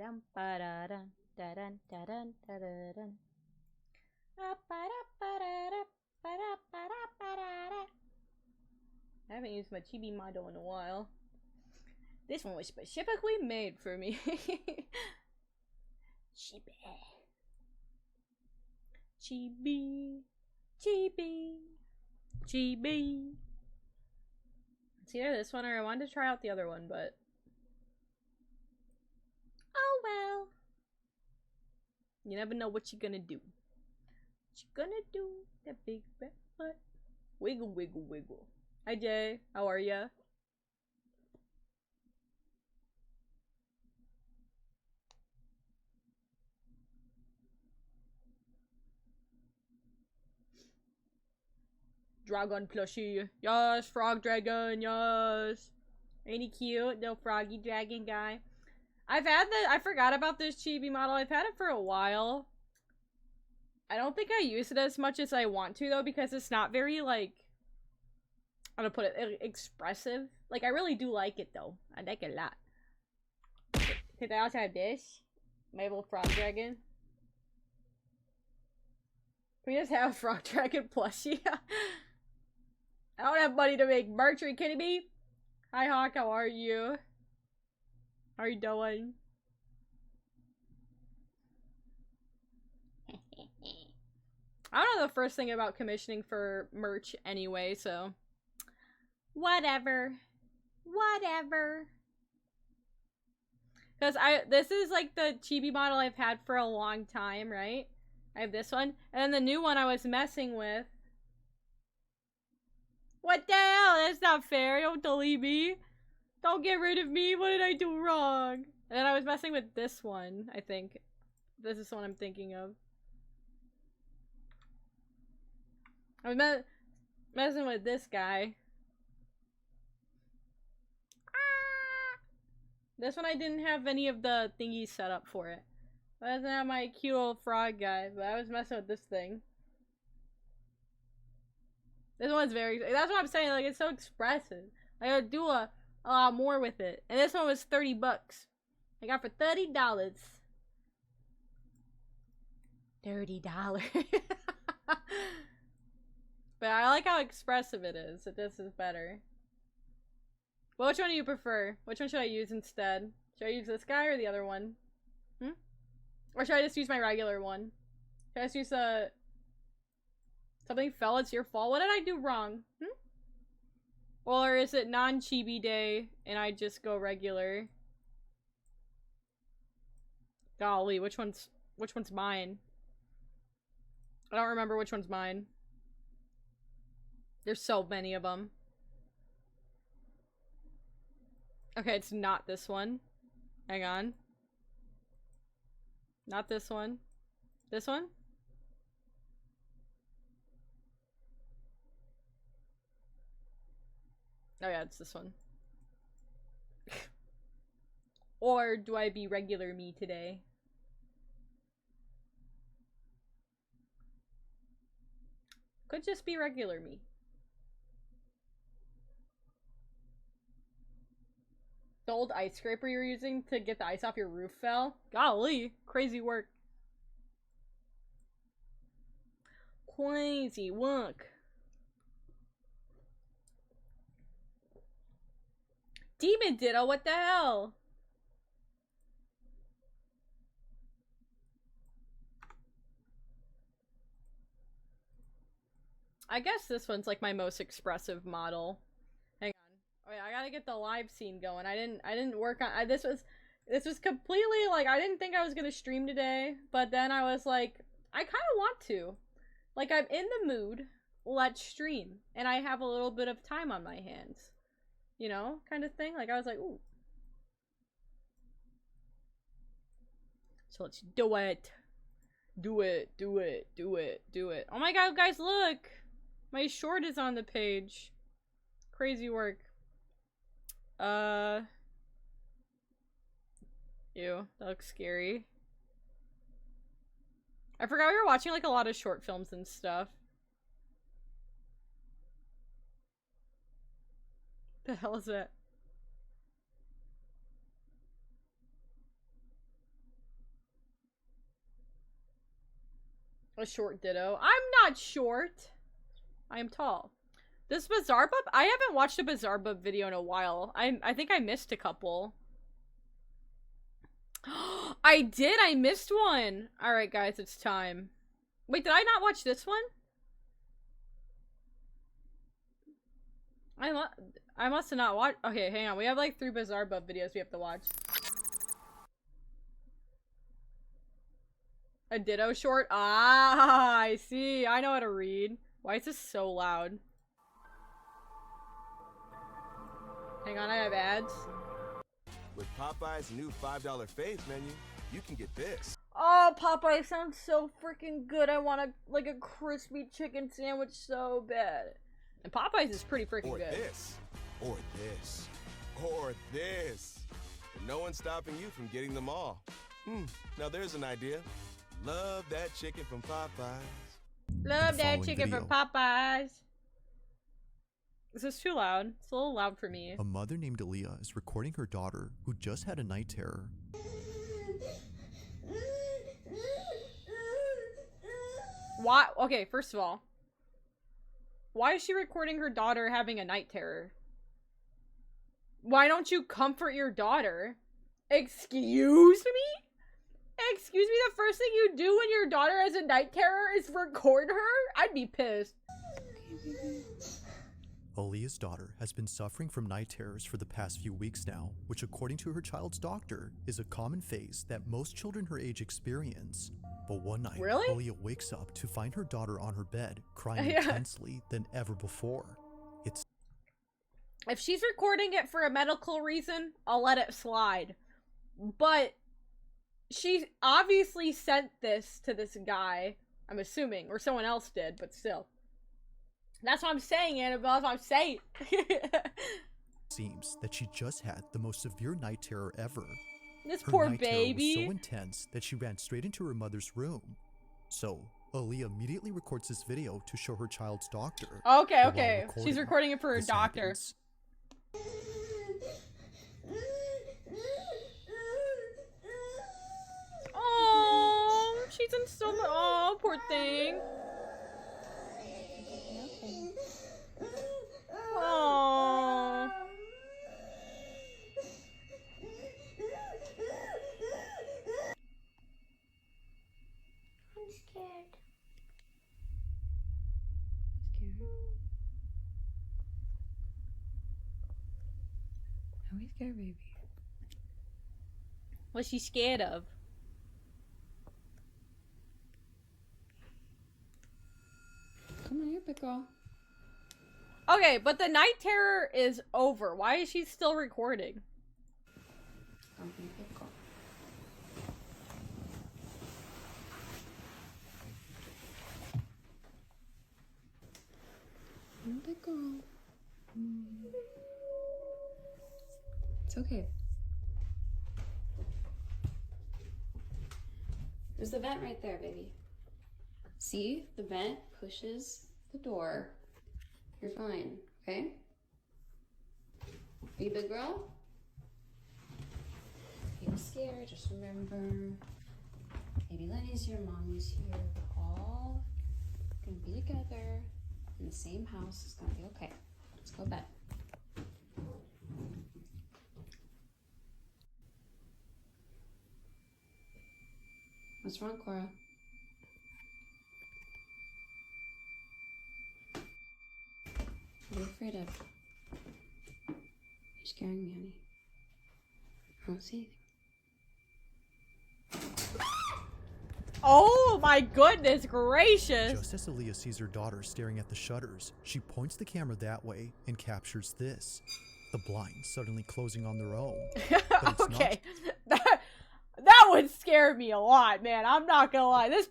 I haven't used my chibi model in a while. This one was specifically made for me. Chibi. Chibi. Chibi. Chibi. It's either this one or I wanted to try out the other one, but... oh well. You never know what you're gonna do. What you gonna do? That big fat butt. Wiggle, wiggle, wiggle. Hi Jay, how are ya? Dragon plushie. Yes, frog dragon, yes. Ain't he cute? Little froggy dragon guy. I forgot about this chibi model. I've had it for a while. I don't think I use it as much as I want to though, because it's not very like, I'm gonna put it, expressive. Like I really do like it though. I like it a lot. Did I also have this? My little frog dragon. Can we just have a frog dragon plushie? I don't have money to make merch. Are you kidding me? Hi Hawk, how are you? How are you doing? I don't know the first thing about commissioning for merch anyway, so whatever. Whatever. Because this is like the chibi model I've had for a long time, right? I have this one. And then the new one I was messing with. What the hell? That's not fair. Don't delete me. Don't get rid of me. What did I do wrong? And then I was messing with this one, I think. This is the one I'm thinking of. I was messing with this guy. This one I didn't have any of the thingies set up for it. I doesn't have my cute old frog guy, but I was messing with this thing. This one's very, that's what I'm saying, like it's so expressive. I gotta do a lot more with it. And this one was 30 bucks. I got for $30. $30. But I like how expressive it is. So this is better. Well, which one do you prefer? Which one should I use instead? Should I use this guy or the other one? Or should I just use my regular one? Should I just use the... something fell, it's your fault? What did I do wrong? Or is it non-chibi day and I just go regular? Golly, which one's mine? I don't remember which one's mine. There's so many of them. Okay, it's not this one. Hang on. Not this one. This one? Oh yeah, it's this one. Or do I be regular me today? Could just be regular me. The old ice scraper you're using to get the ice off your roof fell? Golly, crazy work. Crazy work. Demon Ditto, what the hell? I guess this one's like my most expressive model. Hang on. Oh yeah, I gotta get the live scene going. I didn't work on this was completely like I didn't think I was gonna stream today, but then I was like, I kinda want to. Like I'm in the mood, let's stream. And I have a little bit of time on my hands. You know, kind of thing. Like I was like, ooh. So let's do it. Do it, do it, do it, do it. Oh my god, guys, look! My short is on the page. Crazy work. Ew, that looks scary. I forgot we were watching like a lot of short films and stuff. The hell is that? A short ditto. I'm not short. I am tall. This Bizarre Bub? I haven't watched a Bizarre Bub video in a while. I think I missed a couple. I did! I missed one! Alright guys, it's time. Wait, did I not watch this one? I must have not watched. Okay, hang on. We have like 3 Bizarre Bub videos we have to watch. A ditto short? Ah, I see. I know how to read. Why is this so loud? Hang on, I have ads. With Popeye's new $5 fave menu, you can get this. Oh, Popeye sounds so freaking good. I want like a crispy chicken sandwich so bad. And Popeye's is pretty freaking good. Or this. Or this. And no one's stopping you from getting them all. Now there's an idea. Love that chicken from Popeyes. Love that chicken from Popeyes. This is too loud. It's a little loud for me. A mother named Aaliyah is recording her daughter, who just had a night terror. Why? Okay, first of all, why is she recording her daughter having a night terror? Why don't you comfort your daughter? Excuse me? Excuse me, the first thing you do when your daughter has a night terror is record her? I'd be pissed. Aaliyah's daughter has been suffering from night terrors for the past few weeks now, which according to her child's doctor, is a common phase that most children her age experience. But one night, Aaliyah wakes up to find her daughter on her bed, crying intensely than ever before. If she's recording it for a medical reason, I'll let it slide. But she obviously sent this to this guy, I'm assuming, or someone else did, but still. That's what I'm saying, Annabelle. That's what I'm saying. Seems that she just had the most severe night terror ever. This her poor night baby. Terror was so intense that she ran straight into her mother's room. So, Aaliyah immediately records this video to show her child's doctor. Okay. She's recording it for her doctor. Oh, she's in so much. Oh, poor thing. Oh. I'm scared. Are we scared, baby? What's she scared of? Come on here, big girl. Okay, but the night terror is over. Why is she still recording? Come here, big girl. Big girl. It's okay. There's the vent right there, baby. See? The vent pushes the door. You're fine, okay? Be a big girl. If you're scared, just remember, baby Lenny's here, mommy's here. We're all gonna be together in the same house. It's gonna be okay. Let's go to bed. What's wrong, Cora? What are you afraid of? You're scaring me, honey. I don't see anything. Oh my goodness gracious! Just as Aaliyah sees her daughter staring at the shutters, she points the camera that way and captures this. The blinds suddenly closing on their own. Okay, that would scare me a lot, man. I'm not gonna lie. This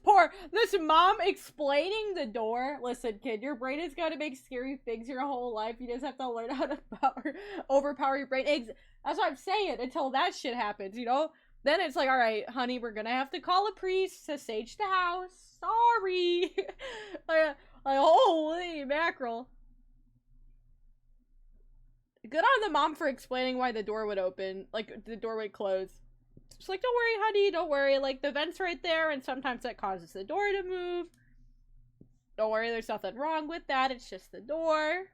mom explaining the door. Listen, kid, your brain is gonna make scary things your whole life. You just have to learn how to overpower your brain. That's what I'm saying. Until that shit happens, you know. Then it's like, all right, honey, we're gonna have to call a priest to sage the house. Sorry. like, holy mackerel. Good on the mom for explaining why the door would open, like the door would close. She's like, don't worry, honey, don't worry. Like, the vent's right there, and sometimes that causes the door to move. Don't worry, there's nothing wrong with that. It's just the door.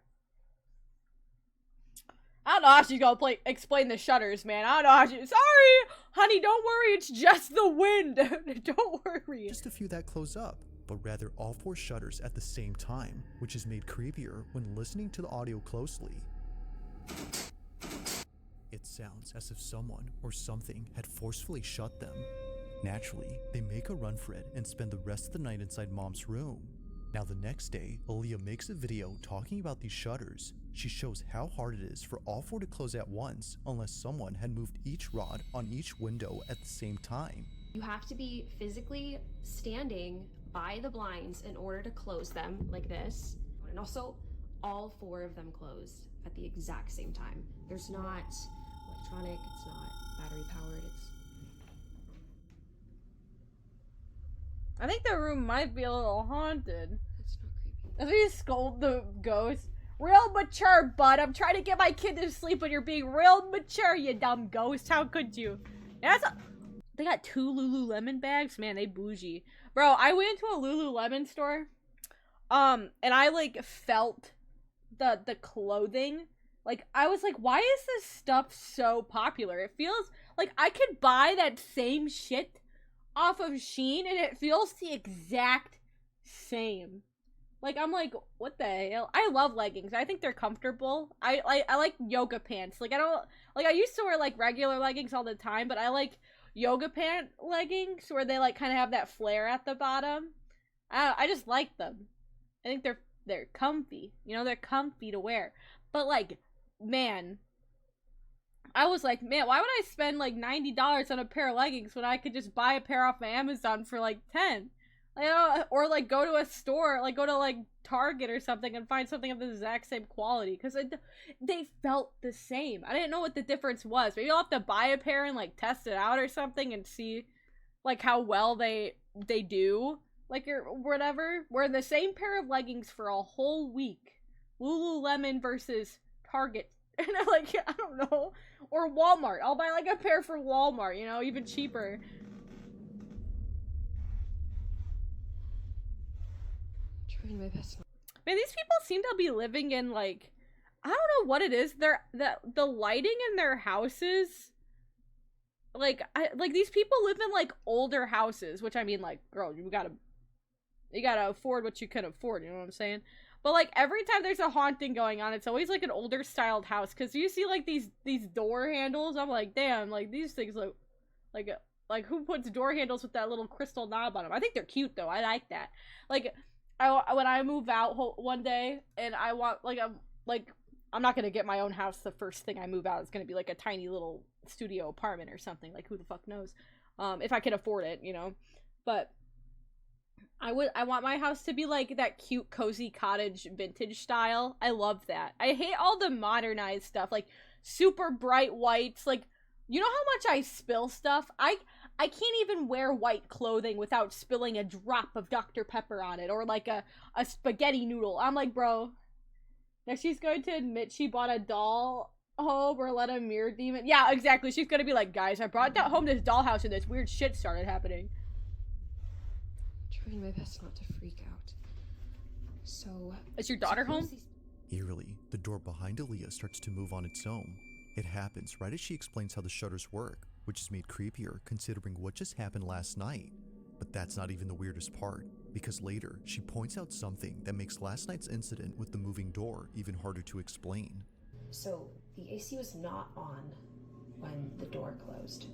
I don't know how she's gonna explain the shutters, man. I don't know how she. Sorry, honey, don't worry. It's just the wind. Don't worry. Just a few that close up, but rather all 4 shutters at the same time, which is made creepier when listening to the audio closely. It sounds as if someone or something had forcefully shut them. Naturally, they make a run for it and spend the rest of the night inside Mom's room. Now the next day, Aaliyah makes a video talking about these shutters. She shows how hard it is for all 4 to close at once unless someone had moved each rod on each window at the same time. You have to be physically standing by the blinds in order to close them like this. And also, all 4 of them close at the exact same time. There's not electronic, it's not battery powered, I think the room might be a little haunted. it's not creepy. As we scold the ghost. Real mature, bud. I'm trying to get my kid to sleep when you're being real mature, you dumb ghost. How could you? They got 2 Lululemon bags? Man, they bougie. Bro, I went to a Lululemon store. And I, like, felt the clothing. Like, I was like, why is this stuff so popular? It feels like I could buy that same shit off of Shein and it feels the exact same. Like, I'm like, what the hell? I love leggings. I think they're comfortable. I like yoga pants. Like, I used to wear, like, regular leggings all the time, but I like yoga pant leggings where they, like, kind of have that flare at the bottom. I just like them. I think they're comfy. You know, they're comfy to wear. But, like, man, I was like, man, why would I spend like $90 on a pair of leggings when I could just buy a pair off my Amazon for like 10? You know, or like go to a store, like go to like Target or something and find something of the exact same quality, because they felt the same. I didn't know what the difference was. Maybe I'll have to buy a pair and like test it out or something and see like how well they do, like, or whatever. Wear the same pair of leggings for a whole week. Lululemon versus Target. And I'm like, I don't know. Or Walmart. I'll buy like a pair for Walmart, you know, even cheaper. Trying my best. Man, these people seem to be living in, like, I don't know what it is. The lighting in their houses, like, these people live in like older houses, which, I mean, like, girl, you gotta afford what you can afford, you know what I'm saying? But, like, every time there's a haunting going on, it's always, like, an older styled house. Because you see, like, these door handles, I'm like, damn, like, these things look like who puts door handles with that little crystal knob on them? I think they're cute, though. I like that. Like, when I move out one day, and I want, I'm not gonna get my own house the first thing I move out. It's gonna be, like, a tiny little studio apartment or something. Like, who the fuck knows? If I can afford it, you know? But I want my house to be like that cute cozy cottage vintage style. I love that. I hate all the modernized stuff, like super bright whites. Like, you know how much I spill stuff? I can't even wear white clothing without spilling a drop of Dr. Pepper on it, or like a spaghetti noodle. I'm like, bro, now she's going to admit she bought a doll home or let a mirror demon. Yeah, exactly. She's gonna be like, guys, I brought that home this dollhouse and this weird shit started happening. Trying my best not to freak out. So, is your daughter home? Eerily, the door behind Aaliyah starts to move on its own. It happens right as she explains how the shutters work, which is made creepier considering what just happened last night. But that's not even the weirdest part, because later she points out something that makes last night's incident with the moving door even harder to explain. So the AC was not on when the door closed.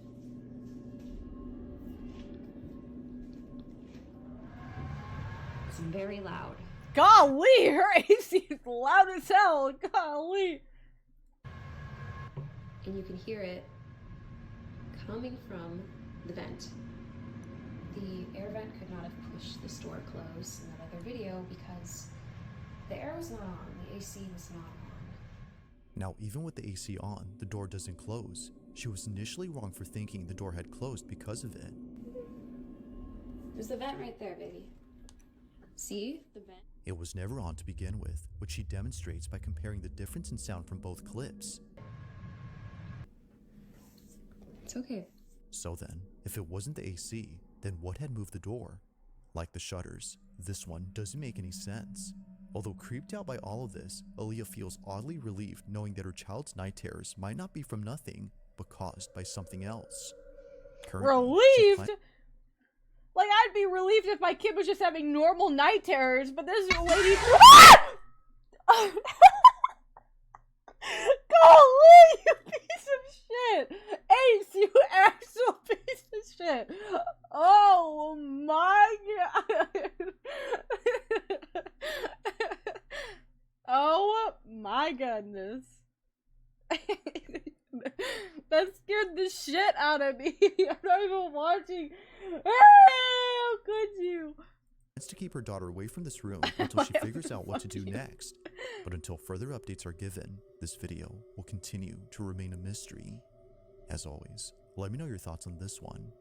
It's very loud. Golly, her AC is loud as hell. Golly. And you can hear it coming from the vent. The air vent could not have pushed this door closed in that other video because the air was not on, the AC was not on. Now, even with the AC on, the door doesn't close. She was initially wrong for thinking the door had closed because of it. There's the vent right there, baby. See? The vent? It was never on to begin with, which she demonstrates by comparing the difference in sound from both clips. It's okay. So then, if it wasn't the AC, then what had moved the door? Like the shutters, this one doesn't make any sense. Although creeped out by all of this, Aaliyah feels oddly relieved knowing that her child's night terrors might not be from nothing, but caused by something else. Relieved? Like, I'd be relieved if my kid was just having normal night terrors, but this lady... Golly, you piece of shit! Ace, you actual piece of shit! Oh my god! Oh my goodness. That scared the shit out of me. I'm not even watching. How could you? To keep her daughter away from this room until she figures out what to do next. But until further updates are given, this video will continue to remain a mystery. As always, let me know your thoughts on this one.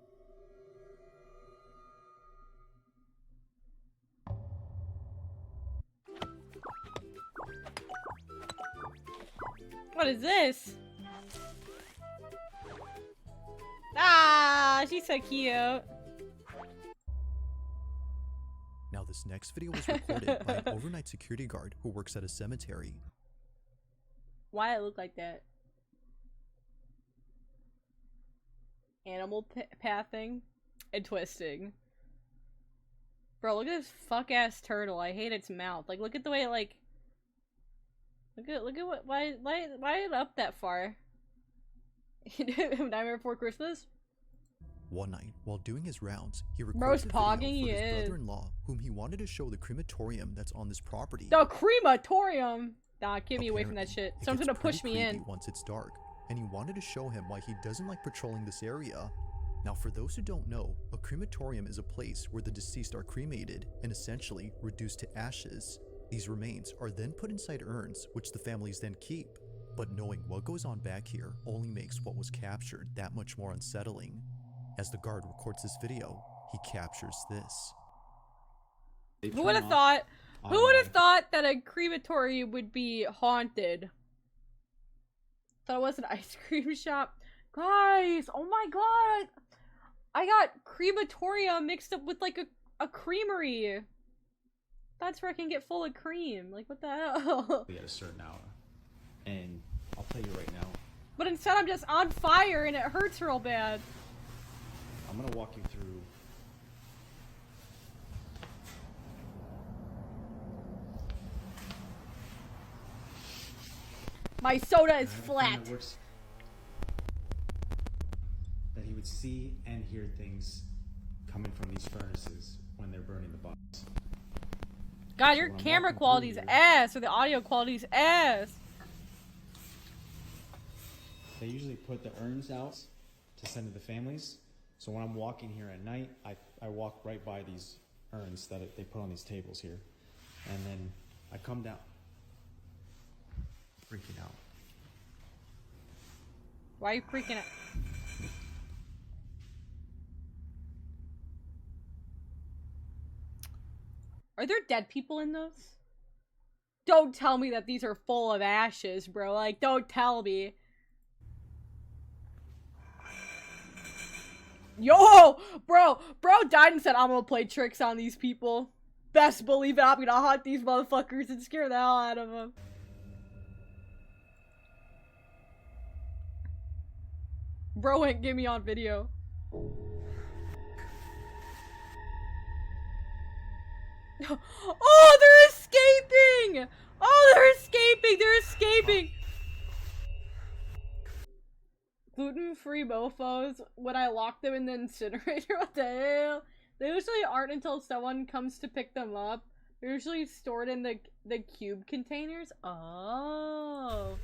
What is this? Ah, she's so cute. Now this next video was recorded by an overnight security guard who works at a cemetery. Why it look like that? Animal pathing and twisting. Bro, look at this fuck ass turtle. I hate its mouth. Like, look at the way it like. Look at what why it up that far? Nightmare Before Christmas. One night, while doing his rounds, he recorded a video for his brother-in-law, whom he wanted to show the crematorium that's on this property. The crematorium! Nah, get me away from that shit. Someone's gonna push me in. Once it's dark, and he wanted to show him why he doesn't like patrolling this area. Now, for those who don't know, a crematorium is a place where the deceased are cremated and essentially reduced to ashes. These remains are then put inside urns, which the families then keep. But knowing what goes on back here only makes what was captured that much more unsettling. As the guard records this video, he captures this. Who would have thought? Who would have thought that a crematorium would be haunted? Thought it was an ice cream shop. Guys, oh my god! I got crematorium mixed up with like a creamery. That's where I can get full of cream. Like, what the hell? At a certain hour, and I'll tell you right now. But instead, I'm just on fire and it hurts real bad. I'm gonna walk you through. My soda is flat. That he would see and hear things coming from these furnaces when they're burning the bodies. God, your camera quality's ass, or the audio quality's ass. They usually put the urns out to send to the families. So when I'm walking here at night, I walk right by these urns that they put on these tables here. And then I come down. Freaking out. Why are you freaking out? Are there dead people in those? Don't tell me that these are full of ashes, bro. Like, don't tell me. Yo! Bro died and said, I'm gonna play tricks on these people. Best believe it, I'm gonna hunt these motherfuckers and scare the hell out of them. Bro ain't get me on video. Oh, they're escaping! Oh, they're escaping! They're escaping! Gluten-free mofos when I lock them in the incinerator. What the hell? They usually aren't until someone comes to pick them up. They're usually stored in the cube containers. Oh.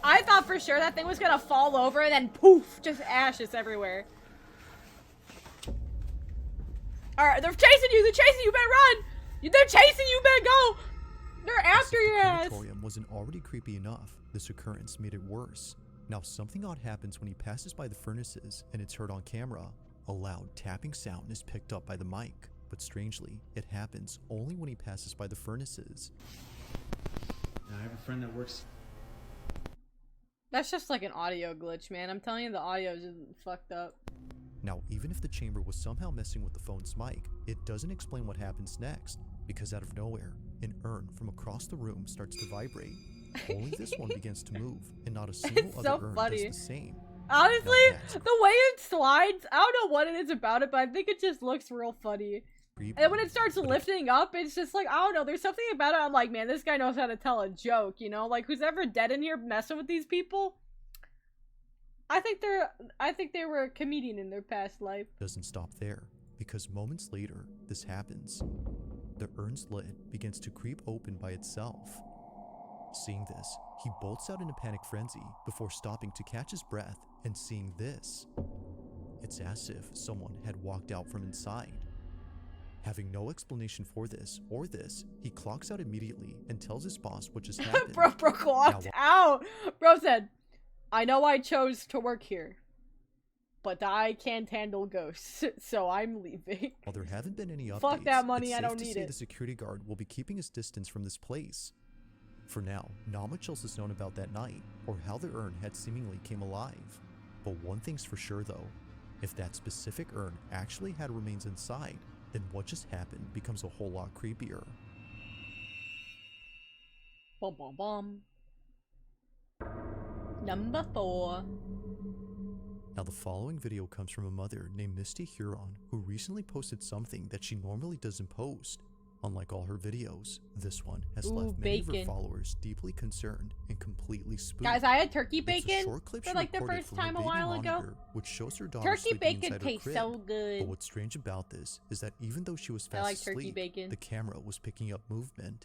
I thought for sure that thing was gonna fall over and then poof, just ashes everywhere. Alright, they're chasing you! They're chasing you! Better run! They're chasing you! Better go! They're after your ass! The crematorium wasn't already creepy enough. This occurrence made it worse. Now something odd happens when he passes by the furnaces and it's heard on camera. A loud tapping sound is picked up by the mic, but strangely, it happens only when he passes by the furnaces. I have a friend that works. That's just like an audio glitch, man. I'm telling you, the audio is just fucked up. Now, even if the chamber was somehow messing with the phone's mic, it doesn't explain what happens next, because out of nowhere, an urn from across the room starts to vibrate. Only this one begins to move, and not a single It's other so urn funny. does the same. Honestly, that's the way it slides, I don't know what it is about it, but I think it just looks real funny. creepy, And when it starts but lifting up, it's just like, I don't know, there's something about it. I'm like, man, this guy knows how to tell a joke, you know? Like, who's ever dead in here messing with these people? I think they were a comedian in their past life. doesn't stop there, because moments later, this happens. The urn's lid begins to creep open by itself. Seeing this, he bolts out in a panic frenzy before stopping to catch his breath and seeing this. It's as if someone had walked out from inside. Having no explanation for this or this, he clocks out immediately and tells his boss what just happened. Bro walked out. Bro said, I know I chose to work here, but I can't handle ghosts, so I'm leaving. While there haven't been any updates, Fuck that money, it's I safe don't to need say it. the security guard will be keeping his distance from this place. For now, not much else is known about that night, or how the urn had seemingly came alive. But one thing's for sure though, if that specific urn actually had remains inside, then what just happened becomes a whole lot creepier. Bum bum bum. Number 4. Now the following video comes from a mother named Misty Huron, who recently posted something that she normally doesn't post. Unlike all her videos, this one has left many of her bacon. followers deeply concerned and completely spooked. Guys, I had turkey It's a bacon short clip for she like the recorded first from her time a baby while ago. monitor, which shows her daughter Turkey sleeping bacon inside her tastes crib. so good. But what's strange about this is that even though she was I fast like turkey asleep, bacon. the camera was picking up movement.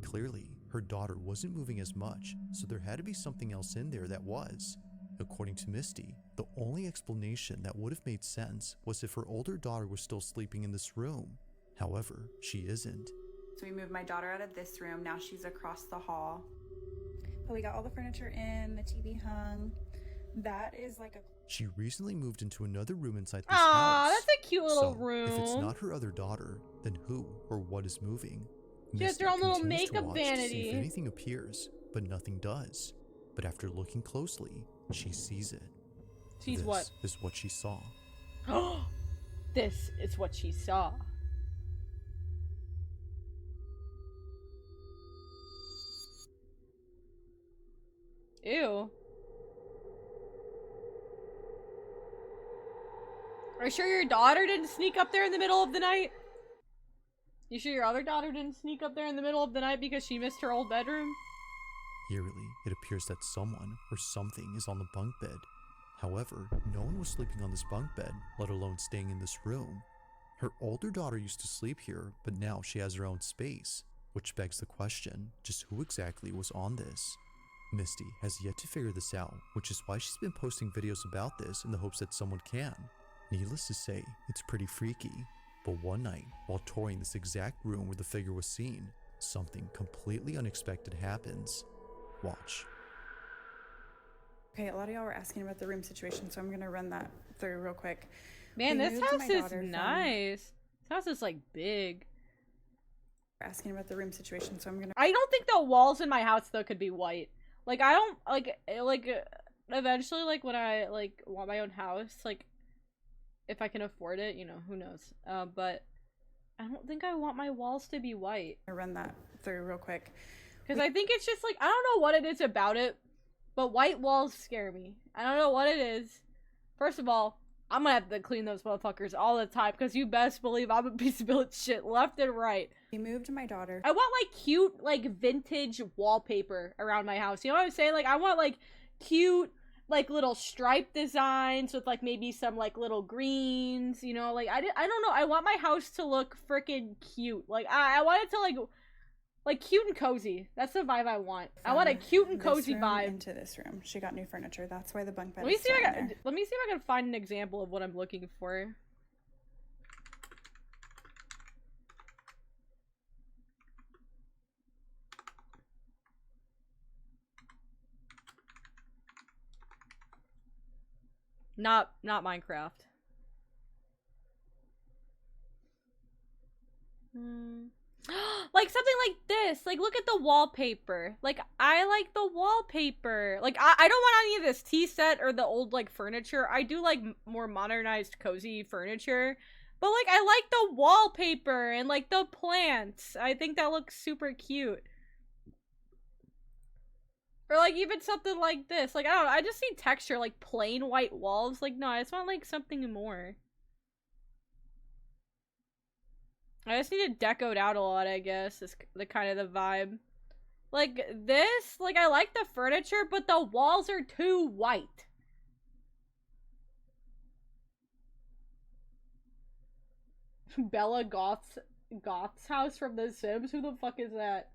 Clearly, her daughter wasn't moving as much, so there had to be something else in there that was. According to Misty, the only explanation that would have made sense was if her older daughter was still sleeping in this room. However, she isn't. So we moved my daughter out of this room. Now she's across the hall. But we got all the furniture in, the TV hung. That is like a... She recently moved into another room inside this Aw, house. that's a cute little So, room. if it's not her other daughter, then who or what is moving? She has Misty her own little continues to makeup watch to see vanity. if anything appears, but nothing does. But after looking closely, she sees it. Sees This what? is what she saw. This is what she saw. Ew. Are you sure your daughter didn't sneak up there in the middle of the night? You sure your other daughter didn't sneak up there in the middle of the night because she missed her old bedroom? Eerily, it appears that someone or something is on the bunk bed. However, no one was sleeping on this bunk bed, let alone staying in this room. Her older daughter used to sleep here, but now she has her own space, which begs the question, just who exactly was on this? Misty has yet to figure this out, which is why she's been posting videos about this in the hopes that someone can. Needless to say, it's pretty freaky. But one night, while touring this exact room where the figure was seen, something completely unexpected happens. Watch. Okay, a lot of y'all were asking about the room situation, so I'm gonna run that through real quick. Man, We this moved my house is daughter from- nice. This house is like big. Asking about the room situation, so I'm gonna... I don't think the walls in my house though could be white. Like I don't eventually like when I like want my own house, like if I can afford it, you know, who knows. But I don't think I want my walls to be white. I'll run that through real quick. Because I think it's just like, I don't know what it is about it, but white walls scare me. I don't know what it is. First of all, I'm gonna have to clean those motherfuckers all the time because you best believe I'm a piece of village shit left and right. We moved my daughter. I want like cute, like vintage wallpaper around my house. You know what I'm saying? Like I want like cute, like little stripe designs with like maybe some like little greens, you know, like I don't know. I want my house to look freaking cute. Like I want it to like cute and cozy. That's the vibe I want. I want a cute and cozy This room vibe. into this room. She got new furniture. That's why the bunk bed Let me is see if still I in can there. let me see if I can find an example of what I'm looking for. Not Minecraft. Like something like this. Like look at the wallpaper. Like I like the wallpaper. Like I don't want any of this tea set or the old like furniture. I do like more modernized cozy furniture. But like I like the wallpaper and like the plants. I think that looks super cute. Or like even something like this. Like I don't know, I just see texture like plain white walls. Like no, I just want like something more. I just need it decoed out a lot, I guess, is the kind of the vibe. Like, this, like, I like the furniture, but the walls are too white. Bella Goth's house from The Sims? Who the fuck is that?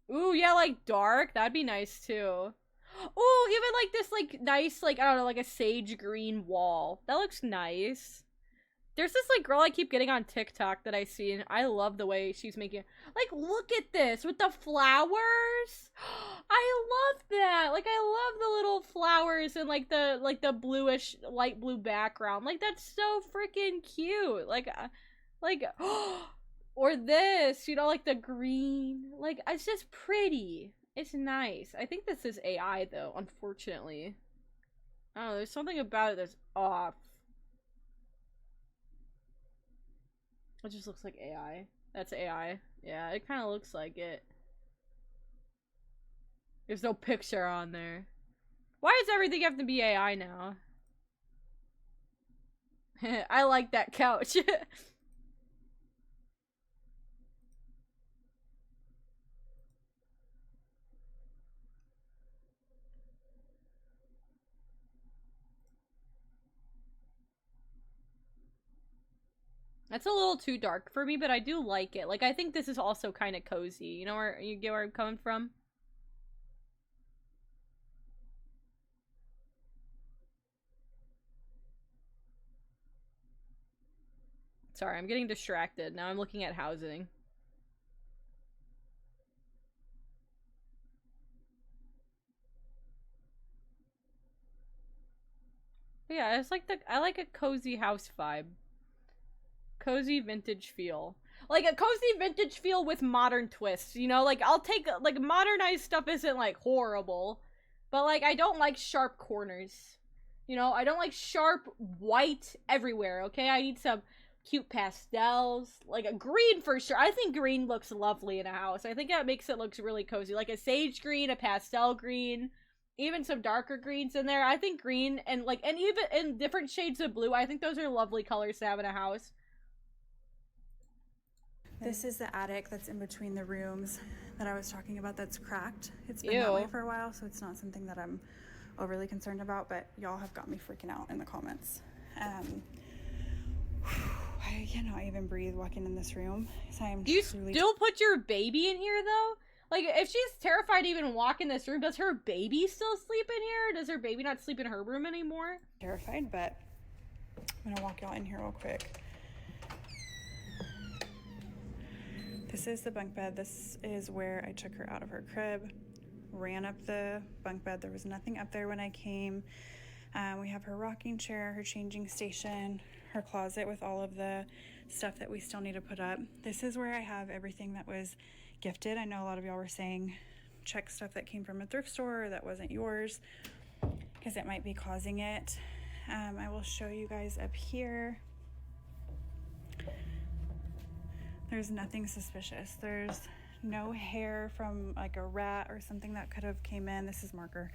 Ooh, yeah, like, dark. That'd be nice, too. Ooh, even, like, this, like, nice, like, I don't know, like a sage green wall. That looks nice. There's this, like, girl I keep getting on TikTok that I see, and I love the way she's making it. Like, look at this with the flowers. I love that. Like, I love the little flowers and, like, the bluish, light blue background. Like, that's so freaking cute. Like, or this, you know, like, the green. Like, it's just pretty. It's nice. I think this is AI, though, unfortunately. I don't know, there's something about it that's off. It just looks like AI. That's AI. Yeah, it kind of looks like it. There's no picture on there. Why does everything have to be AI now? I like that couch. That's a little too dark for me, but I do like it. Like, I think this is also kind of cozy. You know where you get where I'm coming from? Sorry, I'm getting distracted. Now I'm looking at housing. But yeah, it's like I like a cozy house vibe. Cozy vintage feel. Like a cozy vintage feel with modern twists, you know? Like I'll take like modernized stuff isn't like horrible, but like I don't like sharp corners. You know, I don't like sharp white everywhere, okay? I need some cute pastels, like a green for sure. I think green looks lovely in a house. I think that makes it look really cozy. Like a sage green, a pastel green, even some darker greens in there. I think green and like and even in different shades of blue, I think those are lovely colors to have in a house. This is the attic that's in between the rooms that I was talking about that's cracked. It's been that way for a while, so it's not something that I'm overly concerned about, but y'all have got me freaking out in the comments. I cannot even breathe walking in this room. Do you still put your baby in here, though? Like, if she's terrified to even walk in this room, does her baby still sleep in here? Does her baby not sleep in her room anymore? Terrified, but I'm gonna walk y'all in here real quick. This is the bunk bed. This is where I took her out of her crib, ran up the bunk bed. There was nothing up there when I came. We have her rocking chair, her changing station, her closet with all of the stuff that we still need to put up. This is where I have everything that was gifted. I know a lot of y'all were saying check stuff that came from a thrift store or that wasn't yours because it might be causing it. I will show you guys up here. There's nothing suspicious. There's no hair from like a rat or something that could have came in. This is marker.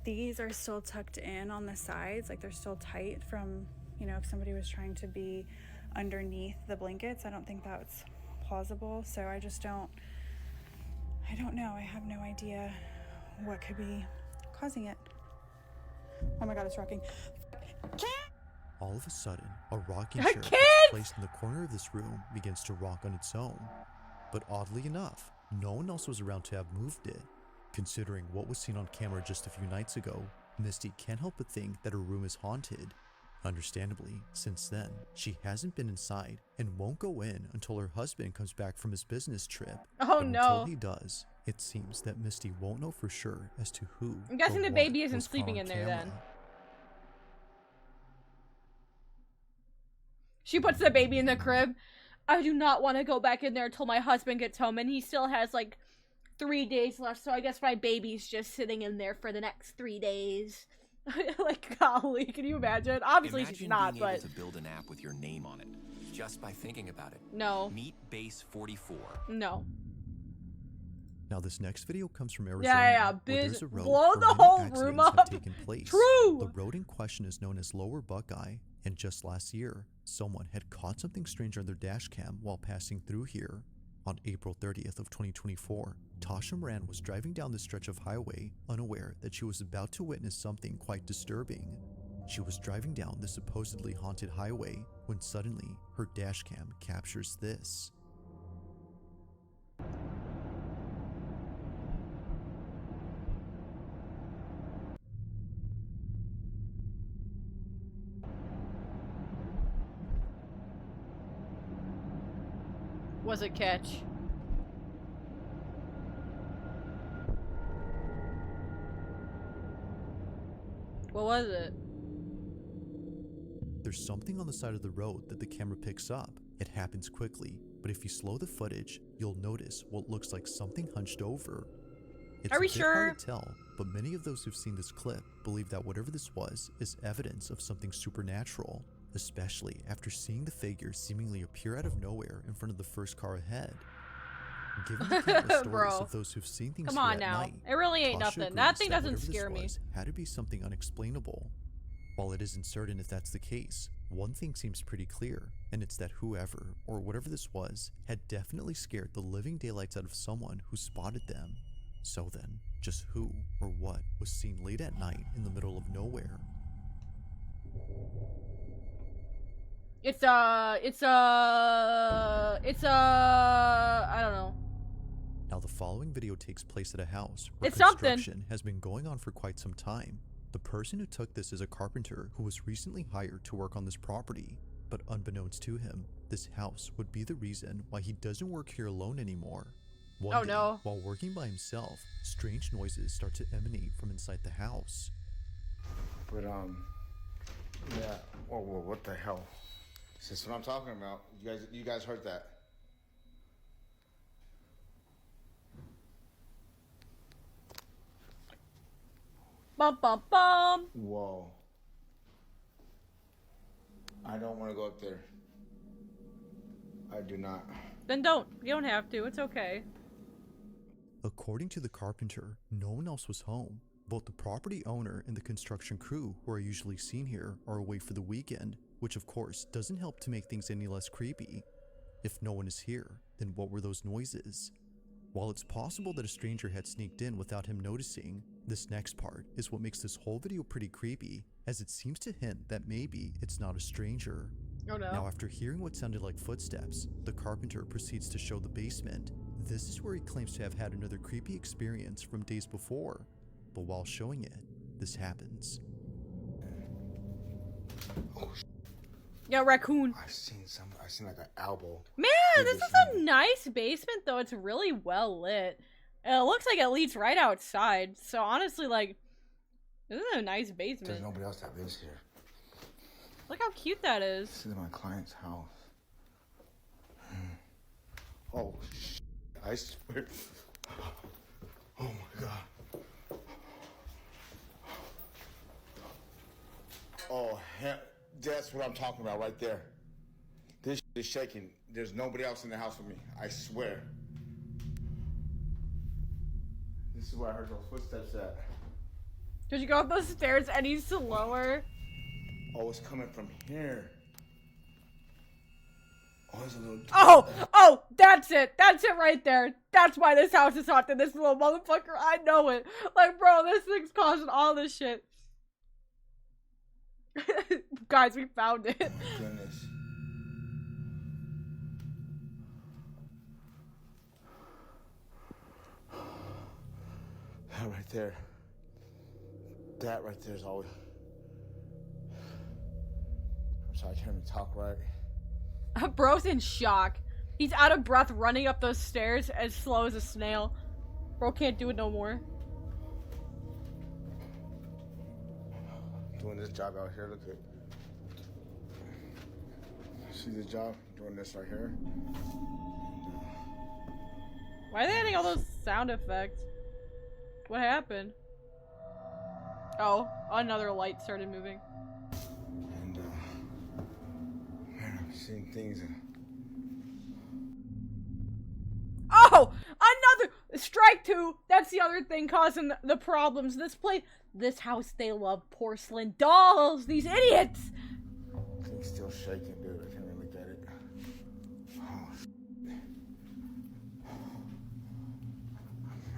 These are still tucked in on the sides, like they're still tight from, you know, if somebody was trying to be underneath the blankets. I don't think that's plausible. So I don't know. I have no idea what could be causing it. Oh my God, it's rocking. All of a sudden, a rocking chair that's placed in the corner of this room begins to rock on its own. But oddly enough, no one else was around to have moved it. Considering what was seen on camera just a few nights ago, Misty can't help but think that her room is haunted. Understandably, since then, she hasn't been inside and won't go in until her husband comes back from his business trip. Oh no. Until he does, it seems that Misty won't know for sure as to who. I'm guessing the baby isn't sleeping in there then. She puts the baby in the crib. I do not want to go back in there until my husband gets home, and he still has like 3 days left, so I guess my baby's just sitting in there for the next 3 days. Like, golly, can you imagine? Obviously she's not, being but... able to build an app with your name on it, just by thinking about it. No. Meet Base 44. No. Now this next video comes from Arizona, Yeah, where there's a road blow where the many whole accidents room have up. taken place. True! The road in question is known as Lower Buckeye, and just last year, someone had caught something strange on their dash cam while passing through here. On April 30th of 2024, Tasha Moran was driving down this stretch of highway, unaware that she was about to witness something quite disturbing. She was driving down the supposedly haunted highway when suddenly her dash cam captures this. Was it catch? What was it? There's something on the side of the road that the camera picks up. It happens quickly, but if you slow the footage, you'll notice what looks like something hunched over. It's Are we a bit sure? hard to tell, but many of those who've seen this clip believe that whatever this was is evidence of something supernatural, especially after seeing the figure seemingly appear out of nowhere in front of the first car ahead. Given the countless stories Bro. of those who've seen things Come here on at now. night, It really ain't Tasha nothing. That agrees thing that doesn't whatever this scare me. was had to be something unexplainable. While it isn't certain if that's the case, one thing seems pretty clear, and it's that whoever, or whatever this was, had definitely scared the living daylights out of someone who spotted them. So then, just who or what was seen late at night in the middle of nowhere? I don't know. Now the following video takes place at a house where It's something. construction has been going on for quite some time. The person who took this is a carpenter who was recently hired to work on this property, but unbeknownst to him, this house would be the reason why he doesn't work here alone anymore. One day, no. while working by himself, strange noises start to emanate from inside the house. But yeah. Whoa, what the hell? This is what I'm talking about. You guys heard that? Bum bum bum. Whoa. I don't want to go up there. I do not. Then don't. You don't have to. It's okay. According to the carpenter, no one else was home. Both the property owner and the construction crew who are usually seen here are away for the weekend, which of course doesn't help to make things any less creepy. If no one is here, then what were those noises? While it's possible that a stranger had sneaked in without him noticing, this next part is what makes this whole video pretty creepy, as it seems to hint that maybe it's not a stranger. Oh no. Now after hearing what sounded like footsteps, the carpenter proceeds to show the basement. This is where he claims to have had another creepy experience from days before, but while showing it, this happens. Oh, Yeah, raccoon. I seen like an elbow. Man, this is a nice basement, though. It's really well lit. It looks like it leads right outside. So honestly, like, this is a nice basement. There's nobody else that lives here. Look how cute that is. This is my client's house. Oh, I swear. Oh my god. Oh, that's what I'm talking about right there. This is shaking. There's nobody else in the house with me. I swear. This is where I heard those footsteps at. Did you go up those stairs any slower? Oh, it's coming from here. Oh, there's a little... Oh, that's it. That's it right there. That's why this house is haunted. This little motherfucker, I know it. Like, bro, this thing's causing all this shit. Guys, we found it. Oh my goodness. That right there. That right there is always... I'm sorry, I can't even talk right. Bro's in shock. He's out of breath running up those stairs as slow as a snail. Bro can't do it no more. Doing this job out here, look at... See this job? doing this right here. Why are they adding all those sound effects? What happened? Oh, another light started moving. And man, I've seen things. Oh, another strike two. That's the other thing causing the problems. This house, they love porcelain dolls. These idiots. Thing's still shaking, dude. I can't really get it. Oh,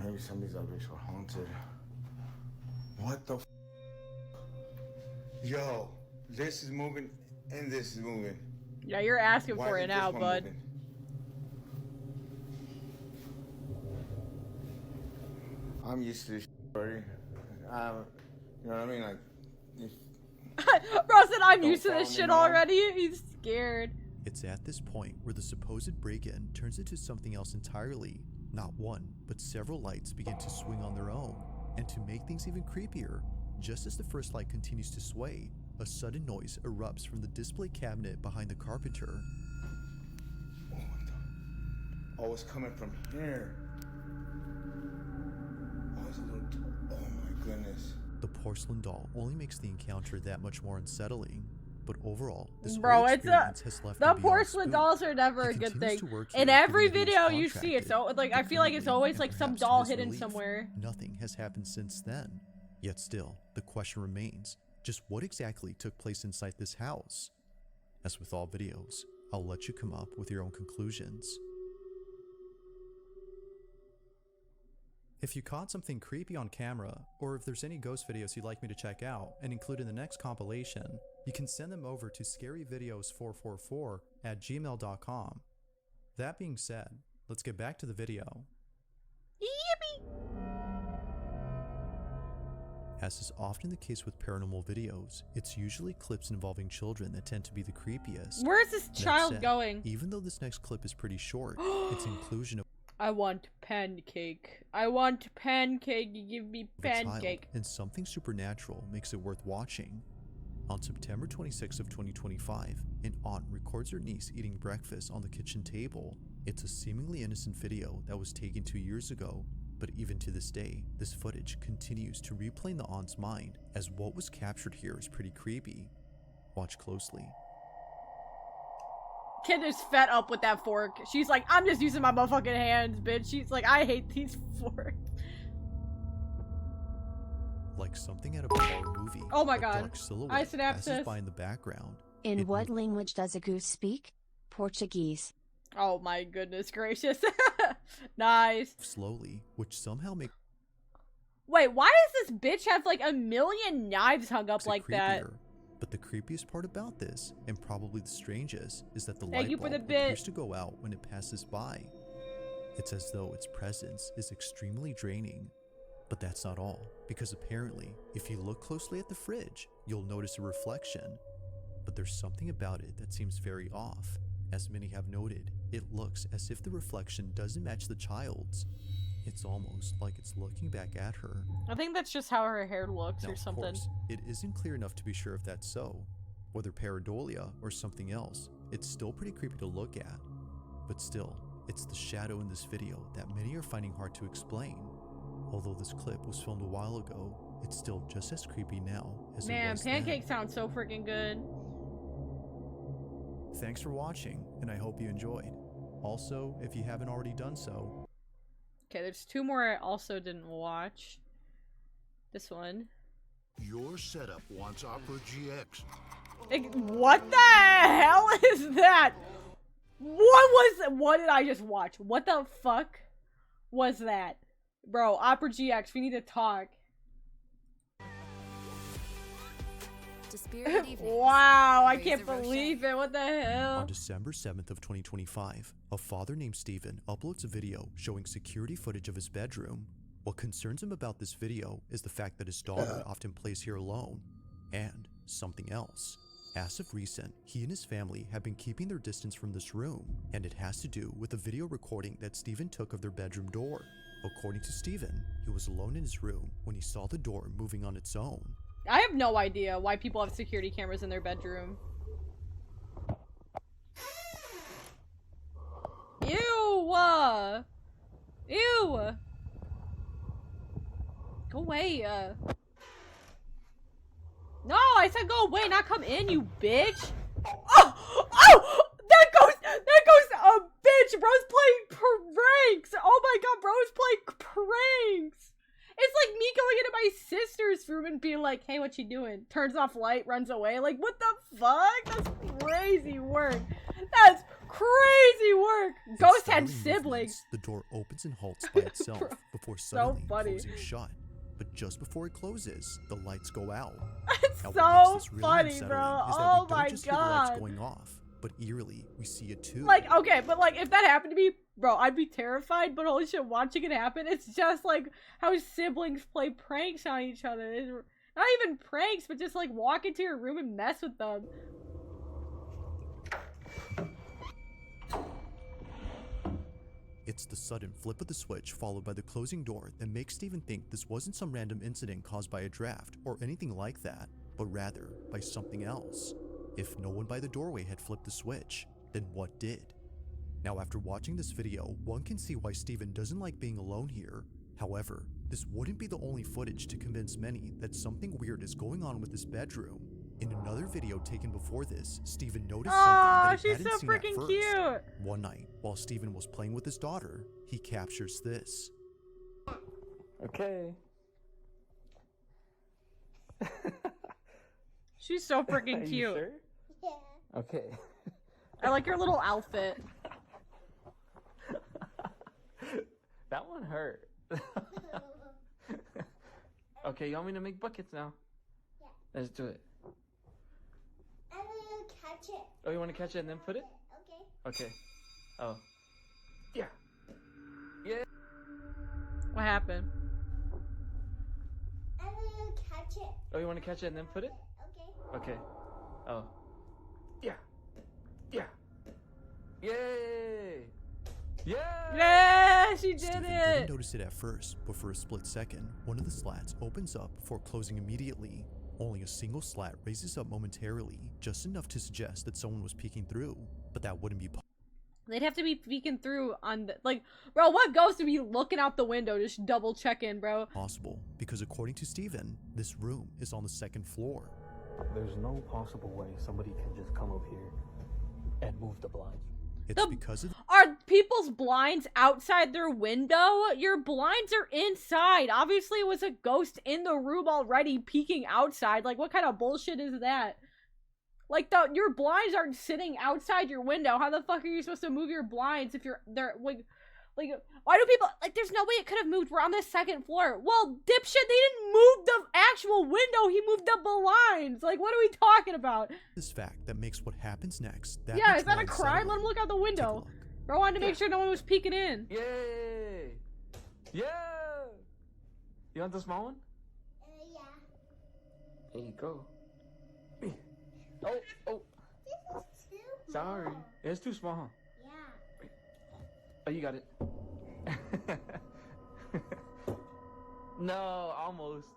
maybe some of these objects were haunted. What the? Yo, this is moving, and this is moving. Yeah, you're asking Why for is it this now, one bud. moving? I'm used to this already. You know what I mean? Like, Bro said I'm Don't used to this follow me shit now. already. He's scared. It's at this point where the supposed break-in turns into something else entirely. Not one, but several lights begin to swing on their own. And to make things even creepier, just as the first light continues to sway, a sudden noise erupts from the display cabinet behind the carpenter. oh, it's coming from here. Oh, it's a little. Oh my goodness. The porcelain doll only makes the encounter that much more unsettling. But overall, this Bro, whole it's experience has left the me beyond porcelain spooked. dolls are never He a good continues thing. to work In here, every given he video is you see it, so contracted, like I feel like it's currently, always and like some perhaps to doll his hidden relief, somewhere. Nothing has happened since then. Yet still, the question remains, just what exactly took place inside this house? As with all videos, I'll let you come up with your own conclusions. If you caught something creepy on camera, or if there's any ghost videos you'd like me to check out and include in the next compilation, you can send them over to scaryvideos444@gmail.com. That being said, let's get back to the video. Yippee! As is often the case with paranormal videos, it's usually clips involving children that tend to be the creepiest. Where's this That child said, going? Even though this next clip is pretty short, its inclusion of I want pancake. I want pancake. You give me a child pancake. and something supernatural makes it worth watching. On September 26 of 2025, an aunt records her niece eating breakfast on the kitchen table. It's a seemingly innocent video that was taken 2 years ago, but even to this day, this footage continues to replay in the aunt's mind, as what was captured here is pretty creepy. Watch closely. Kid is fed up with that fork. She's like, I'm just using my motherfucking hands, bitch. She's like, I hate these forks. Like something out of a horror movie. Oh my a God. dark silhouette I synapses. passes by in the background. In what language does a goose speak? Portuguese. Oh my goodness gracious. Nice. Slowly, which somehow makes Wait, why does this bitch have like a million knives hung up it like that? creepier. But the creepiest part about this, and probably the strangest, is that the Thank light you for the bulb bit. appears to go out when it passes by. It's as though its presence is extremely draining. But that's not all, because apparently, if you look closely at the fridge, you'll notice a reflection. But there's something about it that seems very off. As many have noted, it looks as if the reflection doesn't match the child's. It's almost like it's looking back at her. I think that's just how her hair looks Now, or of something. course, it isn't clear enough to be sure if that's so. Whether pareidolia or something else, it's still pretty creepy to look at. But still, it's the shadow in this video that many are finding hard to explain. Although this clip was filmed a while ago, it's still just as creepy now as it Man, was pancake sounds so freaking good. then. Thanks for watching, and I hope you enjoyed. Also, if you haven't already done so, Okay, there's two more I also didn't watch. This one. Your setup wants Opera GX. What the hell is that? What did I just watch? What the fuck was that? Bro, Opera GX, we need to talk. Wow, I can't believe it. What the hell? on December 7th of 2025, a father named Steven uploads a video showing security footage of his bedroom. What concerns him about this video is the fact that his daughter often plays here alone, and something else. As of recent, he and his family have been keeping their distance from this room, and it has to do with a video recording that Steven took of their bedroom door. According to Steven, he was alone in his room when he saw the door moving on its own. I have no idea why people have security cameras in their bedroom. Ew! Ew! Go away, No, I said go away, not come in, you bitch! Oh! Oh! That goes, bitch! Bro's playing pranks! Oh my god, bro's playing pranks! It's like me going into my sister's room and being like, hey, what you doing? Turns off light, runs away. Like, what the fuck? That's crazy work. That's crazy work. Ghost had siblings. The door opens and halts by itself before suddenly closing shut. But just before it closes, the lights go out. It's now, so really funny, bro. Is that oh we don't my just hear the lights going off, but eerily, we see it too. Like, okay, but like, if that happened to me, bro, I'd be terrified, but holy shit, watching it happen, it's just like how siblings play pranks on each other. It's not even pranks, but just like walk into your room and mess with them. It's the sudden flip of the switch followed by the closing door that makes Steven think this wasn't some random incident caused by a draft or anything like that, but rather by something else. If no one by the doorway had flipped the switch, then what did? Now, after watching this video, one can see why Steven doesn't like being alone here. However, this wouldn't be the only footage to convince many that something weird is going on with this bedroom. In another video taken before this, Steven noticed something that he hadn't seen at first. Cute. One night, while Steven was playing with his daughter, he captures this. Okay. She's so freaking cute. Sure? Yeah. Okay. I like your little outfit. That one hurt. Okay, you want me to make buckets now? Yeah. Let's do it. I'm gonna catch it. Oh, you want to catch it and then put it? Okay. Okay. Oh. Yeah. Yeah. What happened? I'm gonna catch it. Oh, you want to catch it and then put it? Okay. Okay. Oh. Yeah. Yeah. Yay! Yeah! Yeah, she did Steven it! didn't notice it at first, but for a split second, one of the slats opens up before closing immediately. Only a single slat raises up momentarily, just enough to suggest that someone was peeking through, but that wouldn't be They'd have to be peeking through on the, like, bro, what ghost would be looking out the window just double checking, bro? possible, because according to Steven, this room is on the second floor. There's no possible way somebody can just come up here and move the blinds. It's because of Are people's blinds outside their window? Your blinds are inside. Obviously, it was a ghost in the room already peeking outside. Like, what kind of bullshit is that? Like, your blinds aren't sitting outside your window. How the fuck are you supposed to move your blinds if you're there? Like, why do people, like, there's no way it could have moved. We're on the second floor. Well, dipshit, they didn't move the actual window. He moved the blinds. Like, what are we talking about? this fact that makes what happens next. Yeah, much is that more a crime? Let him look out the window. Bro, wanted to make sure no one was peeking in. Yay! Yeah! You want the small one? Yeah. There you go. Oh, oh. This is too Sorry. small. It's too small, huh? Yeah. Oh, you got it. No, almost.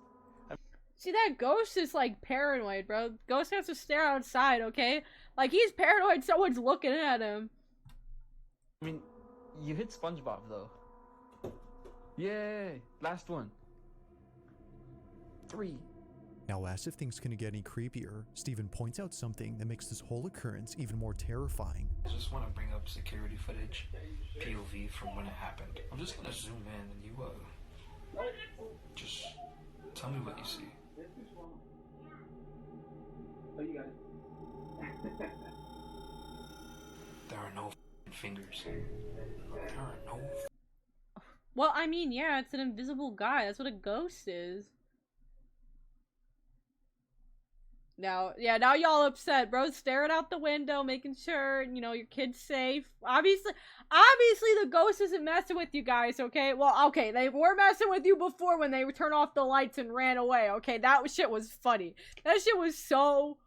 See, that ghost is, like, paranoid, bro. Ghost has to stare outside, okay? Like, he's paranoid someone's looking at him. I mean, you hit SpongeBob, though. Yay! Last one. 3. Now, as if things couldn't get any creepier, Steven points out something that makes this whole occurrence even more terrifying. I just want to bring up security footage, POV from when it happened. I'm just gonna zoom in and you, just tell me what you see. Oh, you got it. There are no fingers. There are no. Well, I mean, yeah, it's an invisible guy. That's what a ghost is. Now, yeah, now y'all upset, bro. Staring out the window, making sure, you know, your kid's safe. Obviously, the ghost isn't messing with you guys, okay? Well, okay, they were messing with you before when they turned off the lights and ran away, okay? That shit was funny. That shit was so